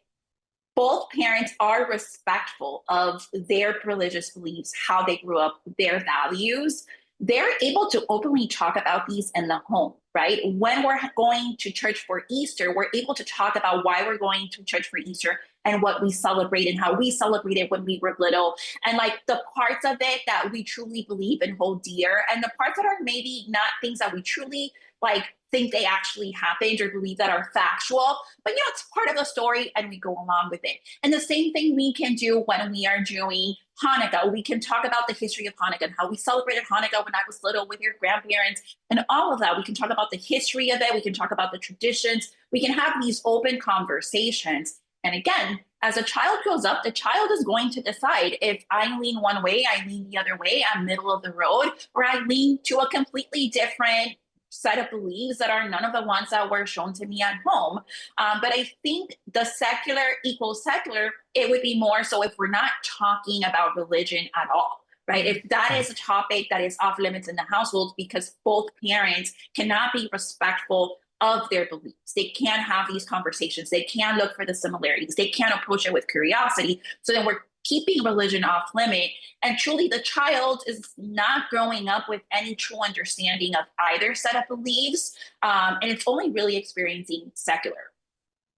both parents are respectful of their religious beliefs, how they grew up, their values, they're able to openly talk about these in the home, right? When we're going to church for Easter, we're able to talk about why we're going to church for Easter and what we celebrate and how we celebrated when we were little, and like the parts of it that we truly believe and hold dear, and the parts that are maybe not things that we truly like think they actually happened or believe that are factual, but you know, it's part of the story and we go along with it. And the same thing we can do when we are doing Hanukkah. We can talk about the history of Hanukkah and how we celebrated Hanukkah when I was little with your grandparents and all of that. We can talk about the history of it. We can talk about the traditions. We can have these open conversations. And again, as a child grows up, the child is going to decide if I lean one way, I lean the other way, I'm middle of the road, or I lean to a completely different set of beliefs that are none of the ones that were shown to me at home. But I think the secular equals secular, it would be more so if we're not talking about religion at all, right? If that is a topic that is off limits in the household because both parents cannot be respectful of their beliefs. They can't have these conversations. They can't look for the similarities. They can't approach it with curiosity. So then we're keeping religion off limit. And truly the child is not growing up with any true understanding of either set of beliefs. And it's only really experiencing secular,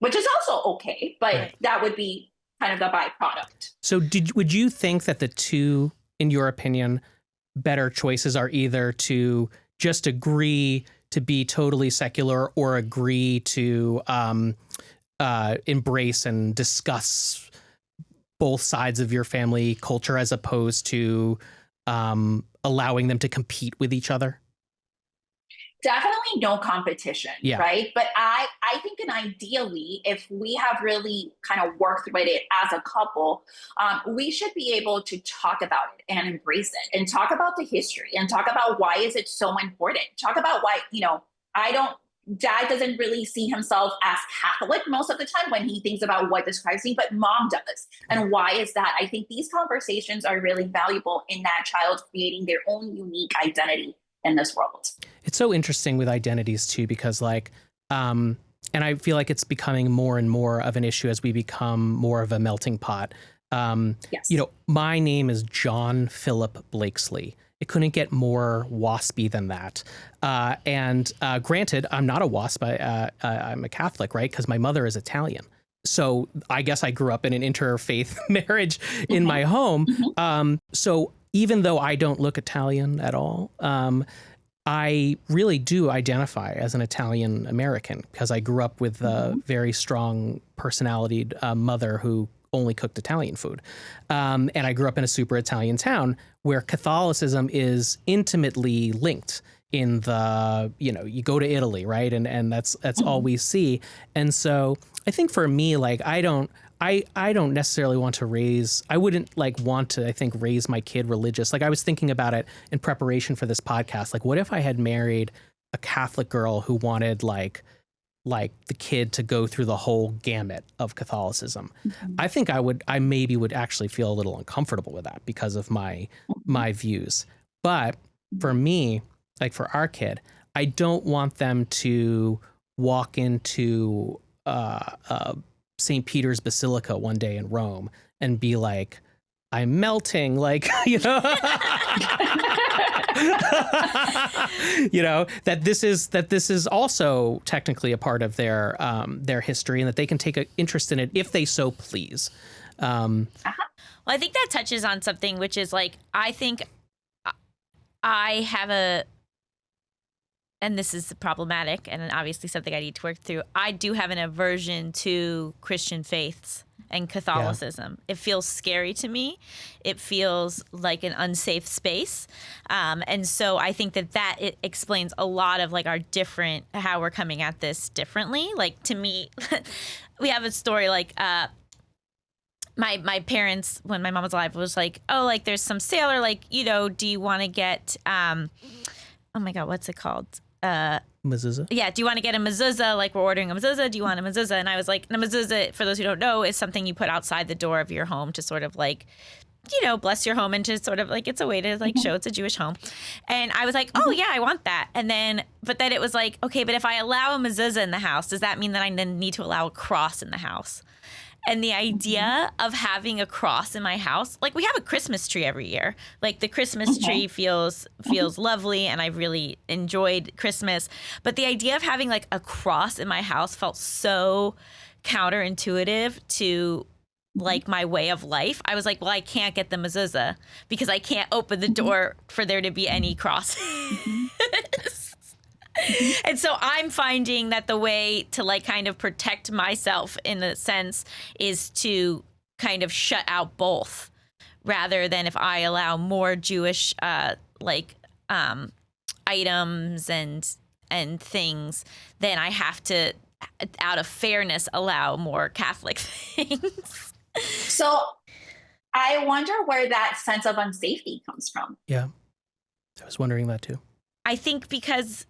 which is also okay, but that would be kind of the byproduct. So would you think that the two, in your opinion, better choices are either to just agree to be totally secular or agree to embrace and discuss both sides of your family culture as opposed to allowing them to compete with each other? Definitely no competition, right? But I think, and ideally, if we have really kind of worked with it as a couple, we should be able to talk about it and embrace it and talk about the history and talk about why is it so important. Talk about why, you know, Dad doesn't really see himself as Catholic most of the time when he thinks about what describes me, but Mom does. And why is that? I think these conversations are really valuable in that child creating their own unique identity in this world. It's so interesting with identities too, because like, and I feel like it's becoming more and more of an issue as we become more of a melting pot. You know, my name is John Philip Blakesley. It couldn't get more waspy than that. And granted, I'm not a WASP. I'm a Catholic, right? Because my mother is Italian. So I guess I grew up in an interfaith marriage in my home. So even though I don't look Italian at all, I really do identify as an Italian American because I grew up with a very strong personality mother who only cooked Italian food. And I grew up in a super Italian town where Catholicism is intimately linked. in the, you go to Italy, right? And that's all we see. And so I think for me, like, I don't necessarily want to I wouldn't like want to, I think, raise my kid religious. Like, I was thinking about it in preparation for this podcast. Like, what if I had married a Catholic girl who wanted like the kid to go through the whole gamut of Catholicism? I think I maybe would actually feel a little uncomfortable with that because of my views. But for me, like for our kid, I don't want them to walk into St. Peter's Basilica one day in Rome and be like, I'm melting, like, that this is also technically a part of their history, and that they can take an interest in it if they so please. Well, I think that touches on something, which is like, I think I have and this is problematic and obviously something I need to work through. I do have an aversion to Christian faiths and Catholicism. Yeah. It feels scary to me. It feels like an unsafe space. And so I think that it explains a lot of like how we're coming at this differently. Like, to me, we have a story like, my parents, when my mom was alive, was like, oh, like there's some sale, or like, do you want to get, oh my God, what's it called? Mezuzah? Yeah. Do you want to get a mezuzah? Like, we're ordering a mezuzah. Do you want a mezuzah? And I was like, a mezuzah, for those who don't know, is something you put outside the door of your home to sort of like, bless your home, and to sort of like, it's a way to like show it's a Jewish home. And I was like, oh yeah, I want that. But then it was like, okay, but if I allow a mezuzah in the house, does that mean that I then need to allow a cross in the house? And the idea of having a cross in my house, like, we have a Christmas tree every year. Like, the Christmas tree feels lovely, and I've really enjoyed Christmas. But the idea of having like a cross in my house felt so counterintuitive to like my way of life. I was like, well, I can't get the mezuzah because I can't open the door for there to be any cross. And so I'm finding that the way to like kind of protect myself in a sense is to kind of shut out both, rather than if I allow more Jewish items and things, then I have to, out of fairness, allow more Catholic things. So I wonder where that sense of unsafety comes from. Yeah, I was wondering that too. I think because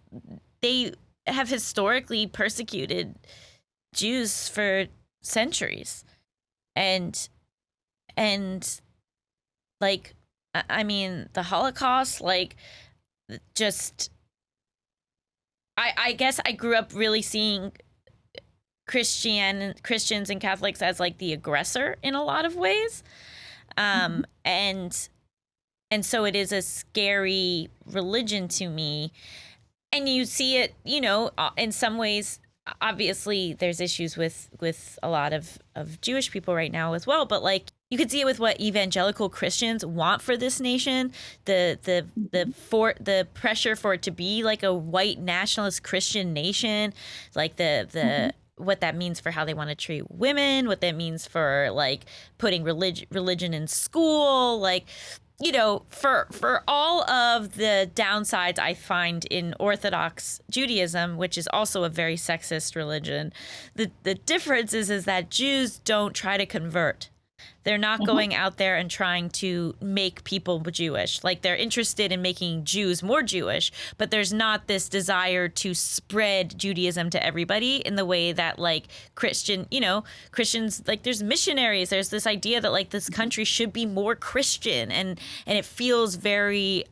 they have historically persecuted Jews for centuries. And like, I mean, the Holocaust, like, just, I guess I grew up really seeing Christians and Catholics as like the aggressor in a lot of ways. And so it is a scary religion to me. And you see it, in some ways, obviously there's issues with a lot of Jewish people right now as well. But like, you could see it with what evangelical Christians want for this nation, the pressure for it to be like a white nationalist Christian nation, like the what that means for how they want to treat women, what that means for like putting religion in school, like, for all of the downsides I find in Orthodox Judaism, which is also a very sexist religion, the difference is that Jews don't try to convert. They're not going out there and trying to make people Jewish. Like, they're interested in making Jews more Jewish, but there's not this desire to spread Judaism to everybody in the way that like Christians, like, there's missionaries. There's this idea that like this country should be more Christian, and it feels very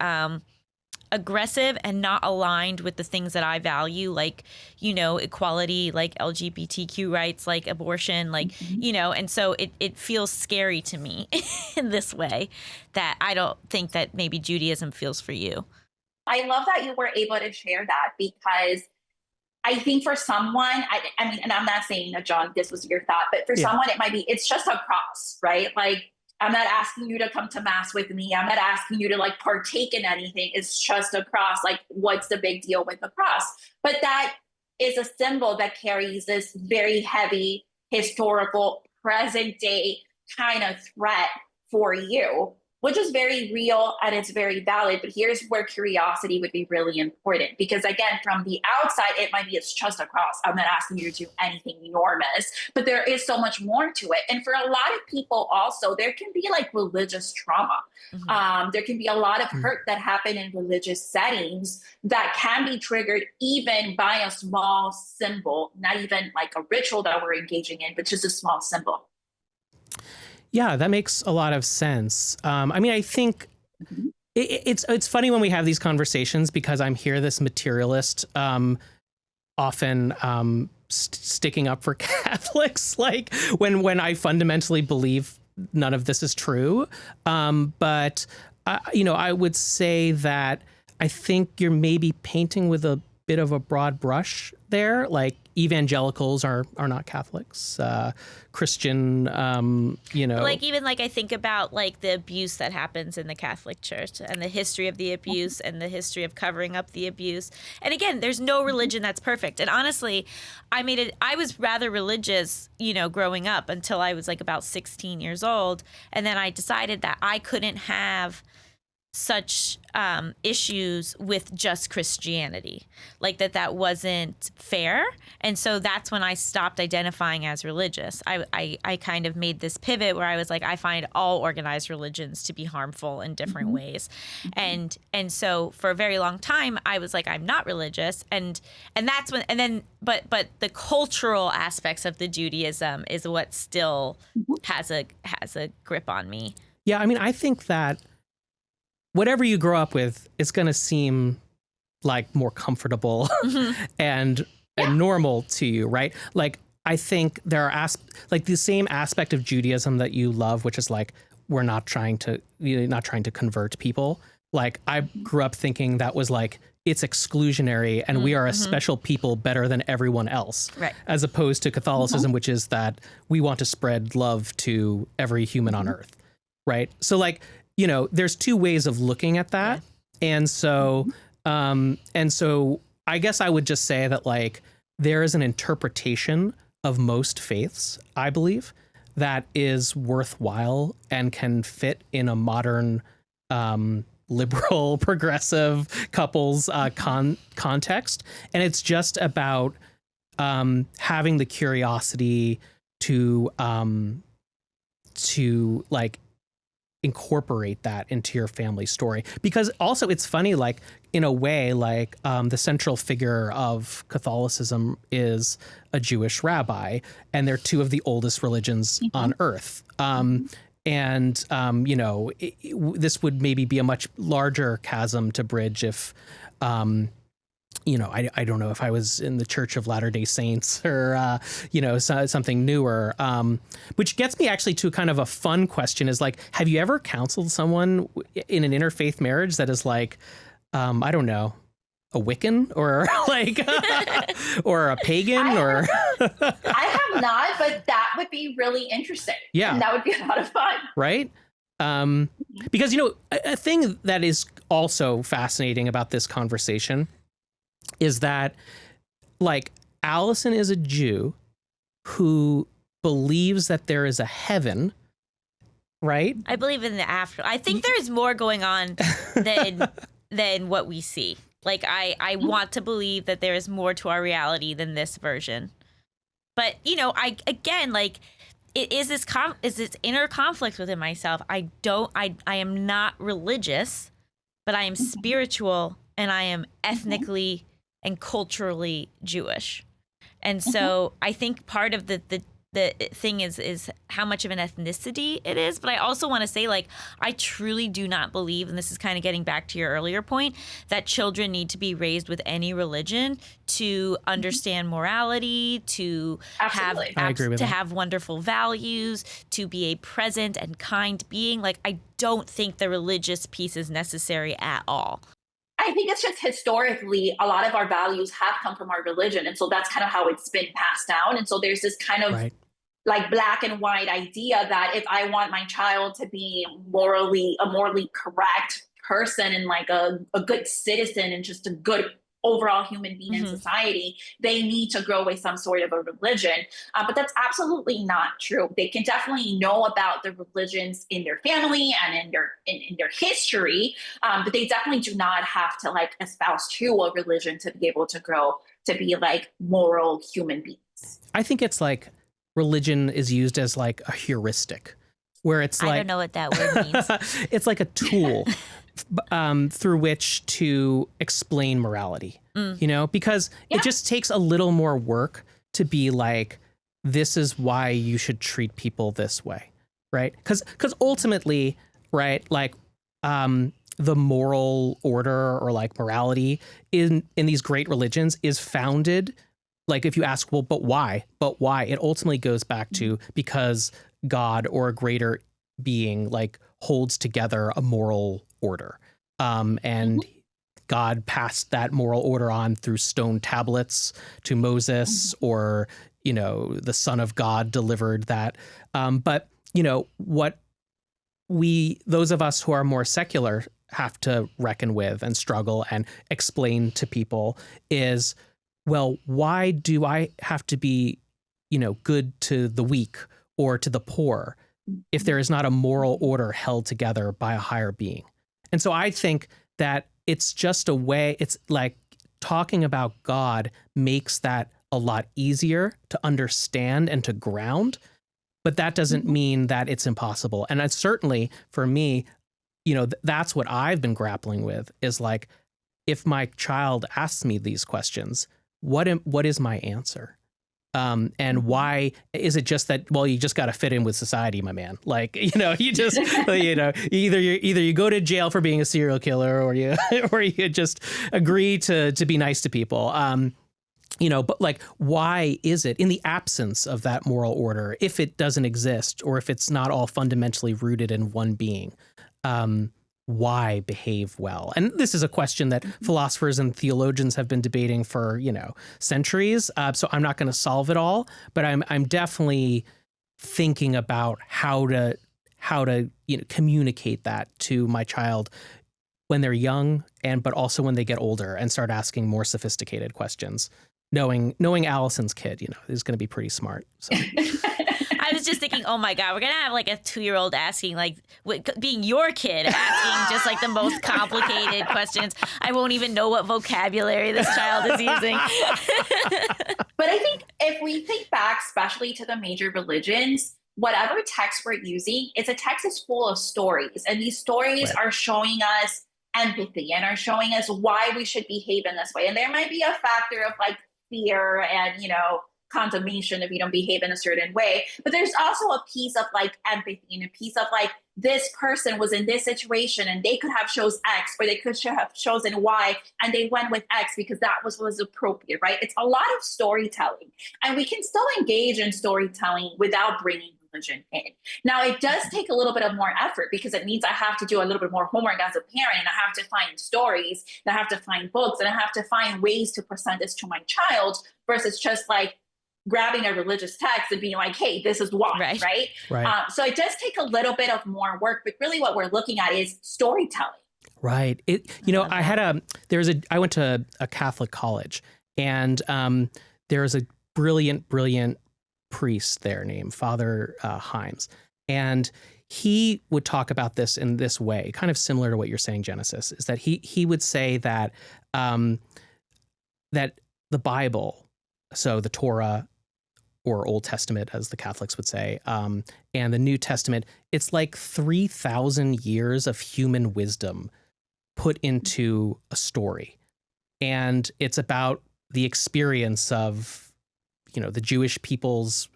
aggressive and not aligned with the things that I value, like, equality, like LGBTQ rights, like abortion, like, and so it feels scary to me in this way that I don't think that maybe Judaism feels for you. I love that you were able to share that, because I think for someone, I mean, and I'm not saying that, John, this was your thought, but for someone, it might be, it's just a cross, right? Like, I'm not asking you to come to mass with me. I'm not asking you to like partake in anything. It's just a cross. Like, what's the big deal with the cross? But that is a symbol that carries this very heavy historical present day kind of threat for you. which is very real and it's very valid. But here's where curiosity would be really important. Because again, from the outside, it might be it's just a cross. I'm not asking you to do anything enormous, but there is so much more to it. And for a lot of people also, there can be like religious trauma. There can be a lot of hurt that happen in religious settings that can be triggered even by a small symbol, not even like a ritual that we're engaging in, but just a small symbol. Yeah, that makes a lot of sense. I mean, I think it's funny when we have these conversations because I'm here, this materialist, often sticking up for Catholics, like when I fundamentally believe none of this is true. But I would say that I think you're maybe painting with a bit of a broad brush there. Like evangelicals are not Catholics. Christian, like even like I think about like the abuse that happens in the Catholic Church and the history of the abuse and the history of covering up the abuse. And again, there's no religion that's perfect. And honestly, I was rather religious, growing up until I was like about 16 years old. And then I decided that I couldn't have such issues with just Christianity, like that wasn't fair. And so that's when I stopped identifying as religious. I kind of made this pivot where I was like, I find all organized religions to be harmful in different ways. And so for a very long time, I was like, I'm not religious. And that's when, and then, but the cultural aspects of the Judaism is what still has a grip on me. Yeah. I mean, I think that whatever you grow up with, it's going to seem like more comfortable and normal to you, right? Like, I think there are like the same aspect of Judaism that you love, which is like, we're not trying to convert people. Like, I grew up thinking that was like, it's exclusionary and we are a special people better than everyone else. Right. As opposed to Catholicism, which is that we want to spread love to every human on earth. Right. So like, there's two ways of looking at that. Yeah. And so I guess I would just say that like there is an interpretation of most faiths, I believe, that is worthwhile and can fit in a modern liberal progressive couples context. And it's just about having the curiosity to like incorporate that into your family story. Because also it's funny, like in a way, like the central figure of Catholicism is a Jewish rabbi, and they're two of the oldest religions on earth. This would maybe be a much larger chasm to bridge if, I don't know if I was in the Church of Latter-day Saints or, something newer, which gets me actually to kind of a fun question is like, have you ever counseled someone in an interfaith marriage that is like, I don't know, a Wiccan or like, or a pagan I have not, but that would be really interesting. Yeah. And that would be a lot of fun. Right. Because, a thing that is also fascinating about this conversation is that like Allison is a Jew who believes that there is a heaven, right? I believe in the after. I think there's more going on than what we see. Like I want to believe that there is more to our reality than this version. But I again like it is this inner conflict within myself. I am not religious, but I am spiritual and I am ethnically and culturally Jewish. And so I think part of the thing is how much of an ethnicity it is. But I also want to say, like, I truly do not believe, and this is kind of getting back to your earlier point, that children need to be raised with any religion to understand morality, to have wonderful values, to be a present and kind being. Like, I don't think the religious piece is necessary at all. I think it's just historically, a lot of our values have come from our religion. And so that's kind of how it's been passed down. And so there's this kind of like black and white idea that if I want my child to be a morally correct person and like a good citizen and just a good overall human being in society, they need to grow with some sort of a religion. But that's absolutely not true. They can definitely know about the religions in their family and in their history, but they definitely do not have to like espouse to a religion to be able to grow to be like moral human beings. I think it's like religion is used as like a heuristic, where it's like, I don't know what that word means. it's like a tool through which to explain morality, you know, because it just takes a little more work to be like, this is why you should treat people this way, right? Because ultimately, right, like the moral order or like morality in these great religions is founded, like if you ask, well, but why? But why? It ultimately goes back to because God or a greater being like holds together a moral order. And God passed that moral order on through stone tablets to Moses, or, you know, the Son of God delivered that. But, you know, what those of us who are more secular have to reckon with and struggle and explain to people is, well, why do I have to be, you know, good to the weak or to the poor if there is not a moral order held together by a higher being? And so I think that it's just a way, it's like talking about God makes that a lot easier to understand and to ground, but that doesn't mean that it's impossible. And it's certainly for me, you know, that's what I've been grappling with is like, if my child asks me these questions, what is my answer? And why is it just that, well, you just got to fit in with society, my man. Like, you know, you just, you know, either you go to jail for being a serial killer or you just agree to be nice to people. You know, but like, why is it in the absence of that moral order, if it doesn't exist or if it's not all fundamentally rooted in one being, why behave well? And this is a question that philosophers and theologians have been debating for, you know, centuries. So I'm not going to solve it all, but I'm definitely thinking about how to you know, communicate that to my child when they're young, but also when they get older and start asking more sophisticated questions. Knowing Allison's kid, you know, is going to be pretty smart. So. I was just thinking, oh my God, we're going to have like a 2-year-old asking, like, being your kid, asking just like the most complicated questions. I won't even know what vocabulary this child is using. But I think if we think back, especially to the major religions, whatever text we're using, a text is full of stories. And these stories are showing us empathy and are showing us why we should behave in this way. And there might be a factor of like fear and, you know, condemnation if you don't behave in a certain way. But there's also a piece of like empathy and a piece of like, this person was in this situation and they could have chose X or they could have chosen Y and they went with X because that was appropriate, right? It's a lot of storytelling, and we can still engage in storytelling without bringing religion in. Now, it does take a little bit of more effort because it means I have to do a little bit more homework as a parent, and I have to find stories, and I have to find books, and I have to find ways to present this to my child versus just like grabbing a religious text and being like, hey, this is why, right? So it does take a little bit of more work, but really what we're looking at is storytelling. Right. You know, I went to a Catholic college, and there was a brilliant priest there named Father Himes. And he would talk about this in this way, kind of similar to what you're saying, Genesis, is that he would say that that the Bible, so the Torah, or Old Testament, as the Catholics would say, and the New Testament, it's like 3,000 years of human wisdom put into a story. And it's about the experience of, you know, the Jewish people's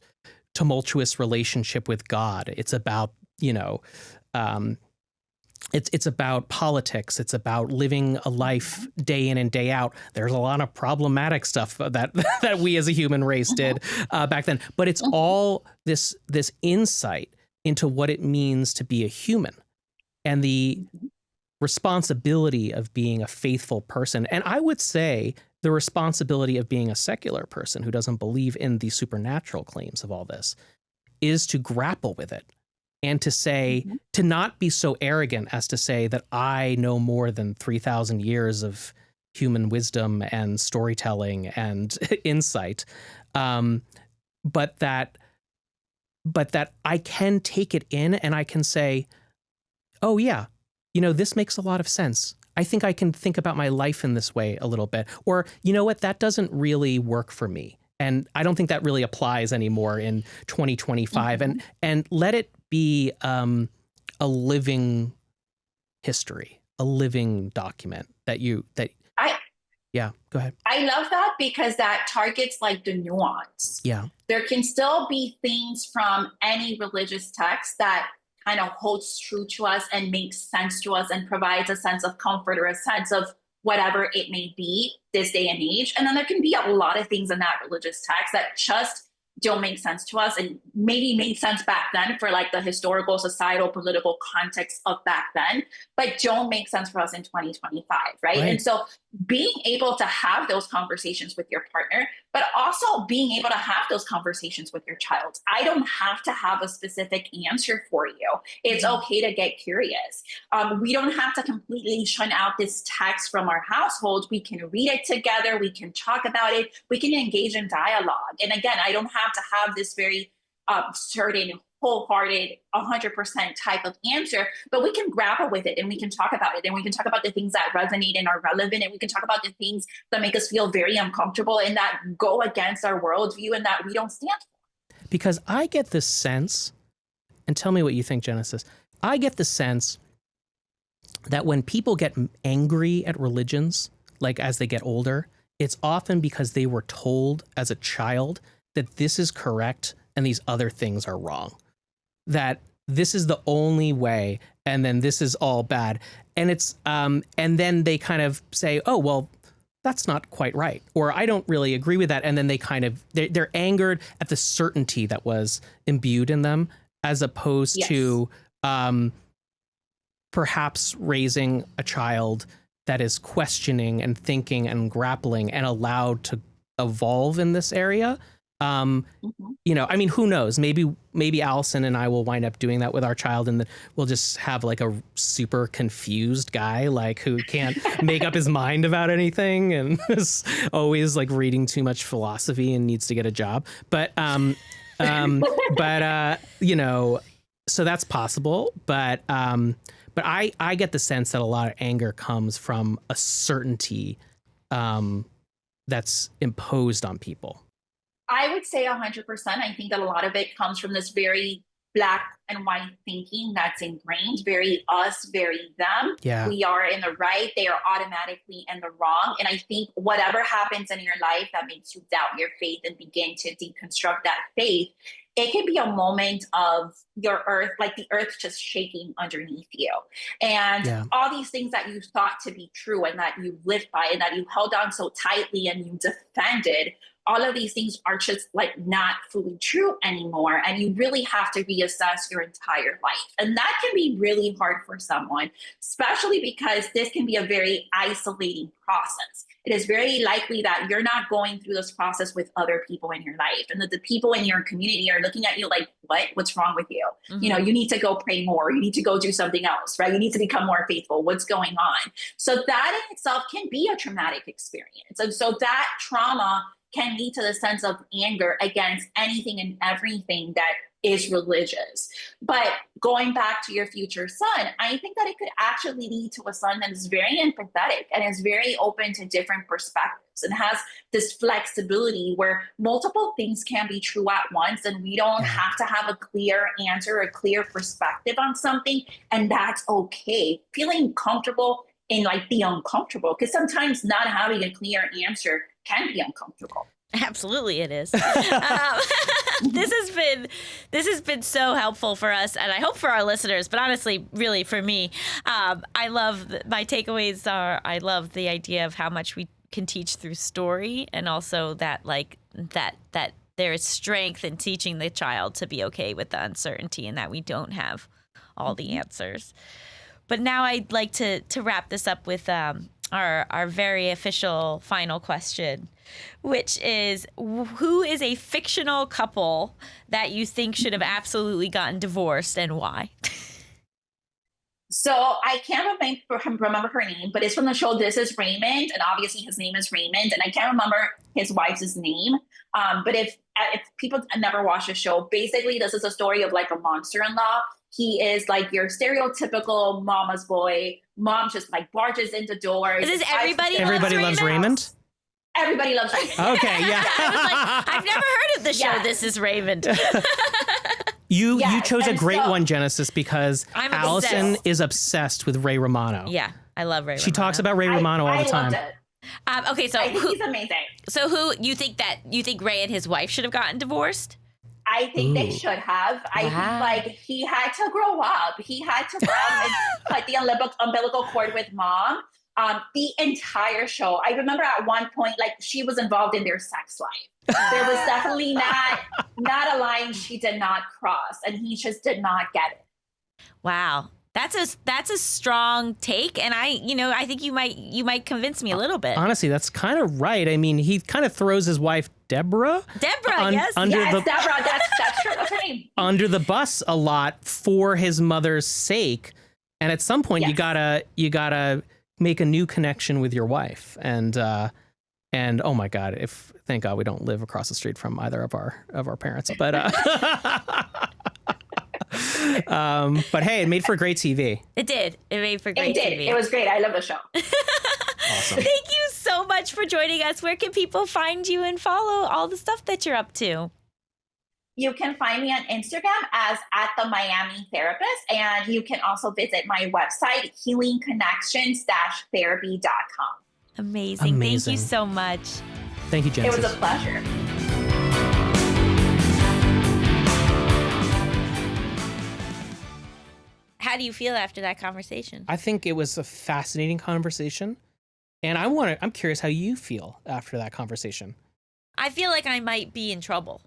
tumultuous relationship with God. It's about, you know, it's about politics. It's about living a life day in and day out. There's a lot of problematic stuff that we as a human race did back then. But it's all this insight into what it means to be a human and the responsibility of being a faithful person. And I would say the responsibility of being a secular person who doesn't believe in the supernatural claims of all this is to grapple with it. And to say, to not be so arrogant as to say that I know more than 3,000 years of human wisdom and storytelling and insight, but that I can take it in and I can say, oh yeah, this makes a lot of sense. I think I can think about my life in this way a little bit. Or, you know what, that doesn't really work for me. And I don't think that really applies anymore in 2025. Mm-hmm. And let it be a living history, a living document yeah, go ahead. I love that because that targets like the nuance. Yeah. There can still be things from any religious text that kind of holds true to us and makes sense to us and provides a sense of comfort or a sense of whatever it may be this day and age. And then there can be a lot of things in that religious text that just don't make sense to us and maybe made sense back then for like the historical, societal, political context of back then, but don't make sense for us in 2025, right? And so being able to have those conversations with your partner, but also being able to have those conversations with your child. I don't have to have a specific answer for you. It's okay to get curious. We don't have to completely shun out this text from our household. We can read it together. We can talk about it. We can engage in dialogue. And again, I don't have to have this very certain, wholehearted, 100% type of answer, but we can grapple with it and we can talk about it and we can talk about the things that resonate and are relevant and we can talk about the things that make us feel very uncomfortable and that go against our worldview and that we don't stand for. Because I get this sense, and tell me what you think, Genesis, I get the sense that when people get angry at religions, like as they get older, it's often because they were told as a child that this is correct and these other things are wrong. That this is the only way, and then this is all bad. And it's and then they kind of say, oh, well, that's not quite right. Or I don't really agree with that. And then they kind of, they're angered at the certainty that was imbued in them, as opposed to perhaps raising a child that is questioning and thinking and grappling and allowed to evolve in this area. I mean, who knows? Maybe Allison and I will wind up doing that with our child, and then we'll just have like a super confused guy, like who can't make up his mind about anything and is always like reading too much philosophy and needs to get a job. But so that's possible. But I get the sense that a lot of anger comes from a certainty that's imposed on people. I would say 100%. I think that a lot of it comes from this very black and white thinking that's ingrained, very us, very them. Yeah. We are in the right, they are automatically in the wrong. And I think whatever happens in your life that makes you doubt your faith and begin to deconstruct that faith, it can be a moment of your earth, like the earth just shaking underneath you. And all these things that you thought to be true and that you lived by and that you held on so tightly and you defended, all of these things are just like not fully true anymore. And you really have to reassess your entire life. And that can be really hard for someone, especially because this can be a very isolating process. It is very likely that you're not going through this process with other people in your life, and that the people in your community are looking at you like, what's wrong with you? Mm-hmm. You need to go pray more. You need to go do something else, right? You need to become more faithful. What's going on? So that in itself can be a traumatic experience. And so that trauma can lead to the sense of anger against anything and everything that is religious. But going back to your future son, I think that it could actually lead to a son that is very empathetic and is very open to different perspectives and has this flexibility where multiple things can be true at once, and we don't have to have a clear answer, a clear perspective on something, and that's okay. Feeling comfortable in like the uncomfortable, because sometimes not having a clear answer can be uncomfortable. Absolutely, it is. This has been so helpful for us, and I hope for our listeners. But honestly, really for me, I love my takeaways are I love the idea of how much we can teach through story, and also that that there is strength in teaching the child to be okay with the uncertainty and that we don't have all the answers. But now I'd like to wrap this up with our very official final question, which is, who is a fictional couple that you think should have absolutely gotten divorced and why? So I can't remember her name, but it's from the show This Is Raymond, and obviously his name is Raymond, and I can't remember his wife's name. But if people never watch the show, basically this is a story of like a monster-in-law. He is like your stereotypical mama's boy. Mom just like barges into doors. Is this Everybody Loves Raymond? Everybody Loves Raymond. Okay, yeah. I was like, I've never heard of the show This Is Raymond. You chose a great one, Genesis, because I'm Allison obsessed. is obsessed with Ray Romano. Yeah, I love Ray Romano. She talks about Ray Romano all the time. I loved it. Okay, so I think he's amazing. So who you think Ray and his wife should have gotten divorced? I think they should have. I think like he had to grow up. He had to grow up and cut the umbilical cord with mom. The entire show. I remember at one point, like she was involved in their sex life. There was definitely not a line she did not cross, and he just did not get it. Wow. That's a strong take, and I think you might convince me a little bit. Honestly, that's kind of right. I mean, he kind of throws his wife Deborah. Yes. Deborah. That's true. That's her name. Under the bus a lot for his mother's sake, and at some point you gotta make a new connection with your wife, and oh my God, thank God we don't live across the street from either of our parents, but but hey, it made for great TV. It did. It made for great TV. It was great. I love the show. Awesome. Thank you so much for joining us. Where can people find you and follow all the stuff that you're up to? You can find me on Instagram as @the_Miami_therapist, and you can also visit my website, healingconnections-therapy.com. Amazing. Thank you so much. Thank you, Genesis. It was a pleasure. How do you feel after that conversation? I think it was a fascinating conversation, and I'm curious how you feel after that conversation. I feel like I might be in trouble.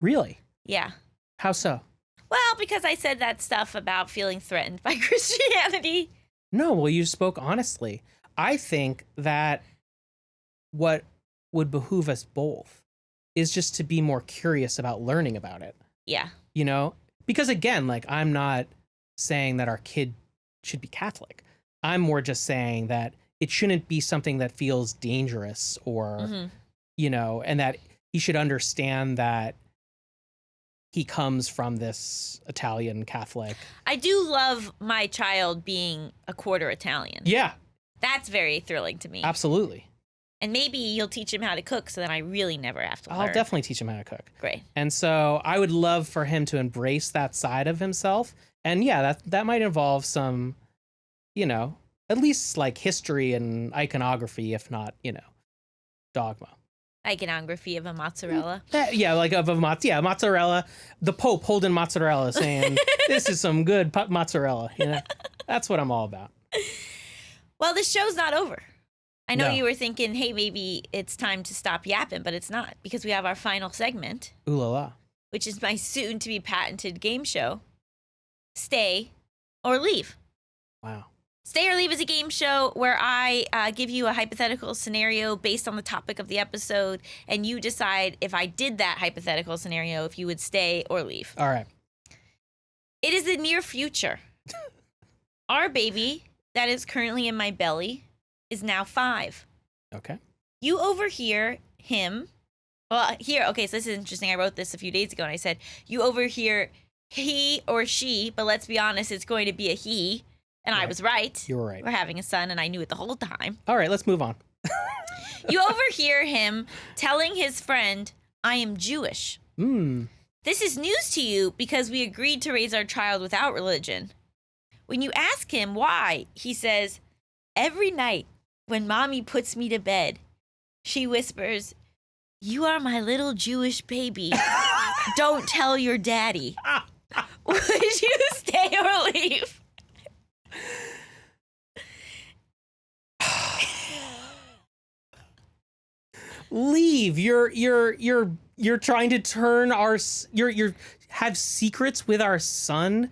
Really? Yeah. How so? Well, because I said that stuff about feeling threatened by Christianity. No, well, you spoke honestly. I think that what would behoove us both is just to be more curious about learning about it. Yeah. You know? Because again, like, I'm not saying that our kid should be Catholic. I'm more just saying that it shouldn't be something that feels dangerous or, you know, and that he should understand that he comes from this Italian Catholic. I do love my child being a quarter Italian. Yeah. That's very thrilling to me. Absolutely. And maybe you'll teach him how to cook so that I really never have to learn. I'll definitely teach him how to cook. Great. And so I would love for him to embrace that side of himself. And yeah, that might involve some, you know, at least like history and iconography, if not, you know, dogma. Iconography of a mozzarella. Yeah, like of a mozzarella. The Pope holding mozzarella saying, this is some good mozzarella. You know, that's what I'm all about. Well, this show's not over. I know No. you were thinking, hey, maybe it's time to stop yapping, but it's not, because we have our final segment, Ooh la la. which is my soon-to-be patented game show, Stay or Leave. Wow. Stay or Leave is a game show where I give you a hypothetical scenario based on the topic of the episode, and you decide if I did that hypothetical scenario, if you would stay or leave. All right. It is the near future. Our baby that is currently in my belly is now 5. Okay. You overhear him. Well, okay, so this is interesting. I wrote this a few days ago, and I said, you overhear he or she, but let's be honest, it's going to be a he. And Right. I was right. You were right. We're having a son, and I knew it the whole time. All right, let's move on. You overhear him telling his friend, I am Jewish. This is news to you because we agreed to raise our child without religion. When you ask him why, he says, every night when mommy puts me to bed, she whispers, you are my little Jewish baby. Don't tell your daddy. Would you stay or leave? Leave. You're trying to turn you're have secrets with our son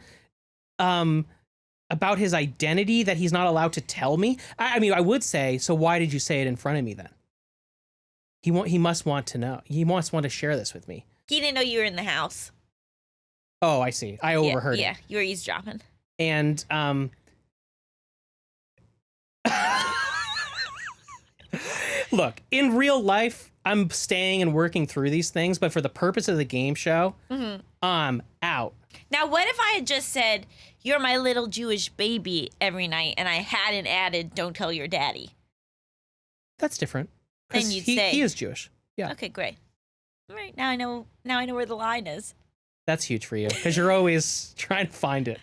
about his identity that he's not allowed to tell me. I mean, I would say, so why did you say it in front of me then? He must want to know. He must want to share this with me. He didn't know you were in the house. Oh, I see. I overheard it. Yeah, you were eavesdropping. And Look, in real life, I'm staying and working through these things, but for the purpose of the game show, I'm out. Now, what if I had just said, "You're my little Jewish baby" every night, and I hadn't added "Don't tell your daddy"? That's different. Then you'd say he is Jewish. Yeah. Okay, great. All right, now I know where the line is. That's huge for you because you're always trying to find it.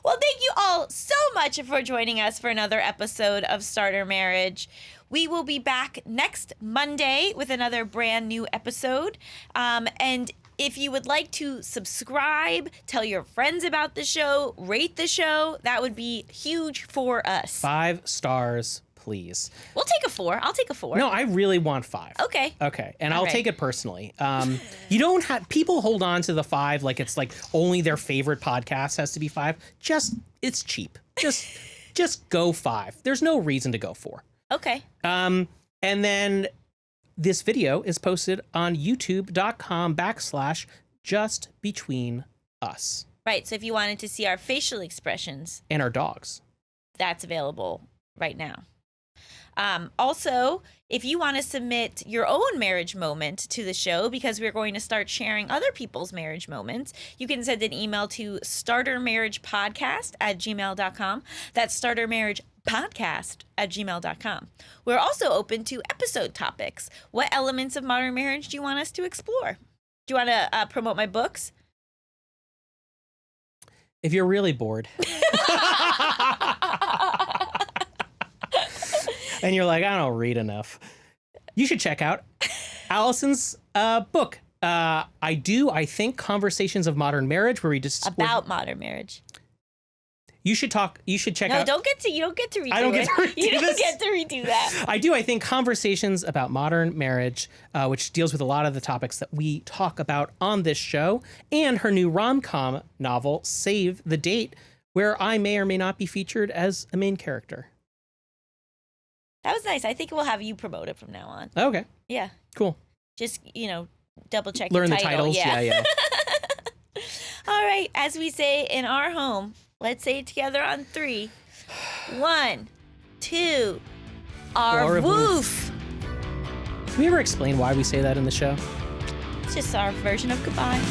Well, thank you all so much for joining us for another episode of Starter Marriage. We will be back next Monday with another brand new episode. And if you would like to subscribe, tell your friends about the show, rate the show, that would be huge for us. 5 stars, please. We'll take a 4. I'll take a 4. No, I really want 5. Okay. Okay. And All I'll right. take it personally. You don't have people hold on to the 5 like it's like only their favorite podcast has to be 5. It's cheap. Just go 5. There's no reason to go 4. Okay. And then this video is posted on youtube.com/justbetweenus. Right. So if you wanted to see our facial expressions, And our dogs. that's available right now. Also, if you want to submit your own marriage moment to the show, because we're going to start sharing other people's marriage moments, you can send an email to startermarriagepodcast@gmail.com. That's startermarriagepodcast@gmail.com. We're also open to episode topics. What elements of modern marriage do you want us to explore? Do you want to promote my books? If you're really bored. And you're like, I don't read enough. You should check out Allison's book. I think Conversations of Modern Marriage, where we just About modern marriage. You should check No, out. you don't get to redo it. I don't get to redo You don't this. get to redo that. I think Conversations about Modern Marriage, which deals with a lot of the topics that we talk about on this show, and her new romcom novel, Save the Date, where I may or may not be featured as a main character. That was nice. I think we'll have you promote it from now on. Okay, Yeah. cool. Just, double check Learn the the title. titles. Yeah. All right. As we say in our home, let's say it together on 3. 1, 2, Au our revoir. woof. Can we ever explain why we say that in the show? It's just our version of goodbye.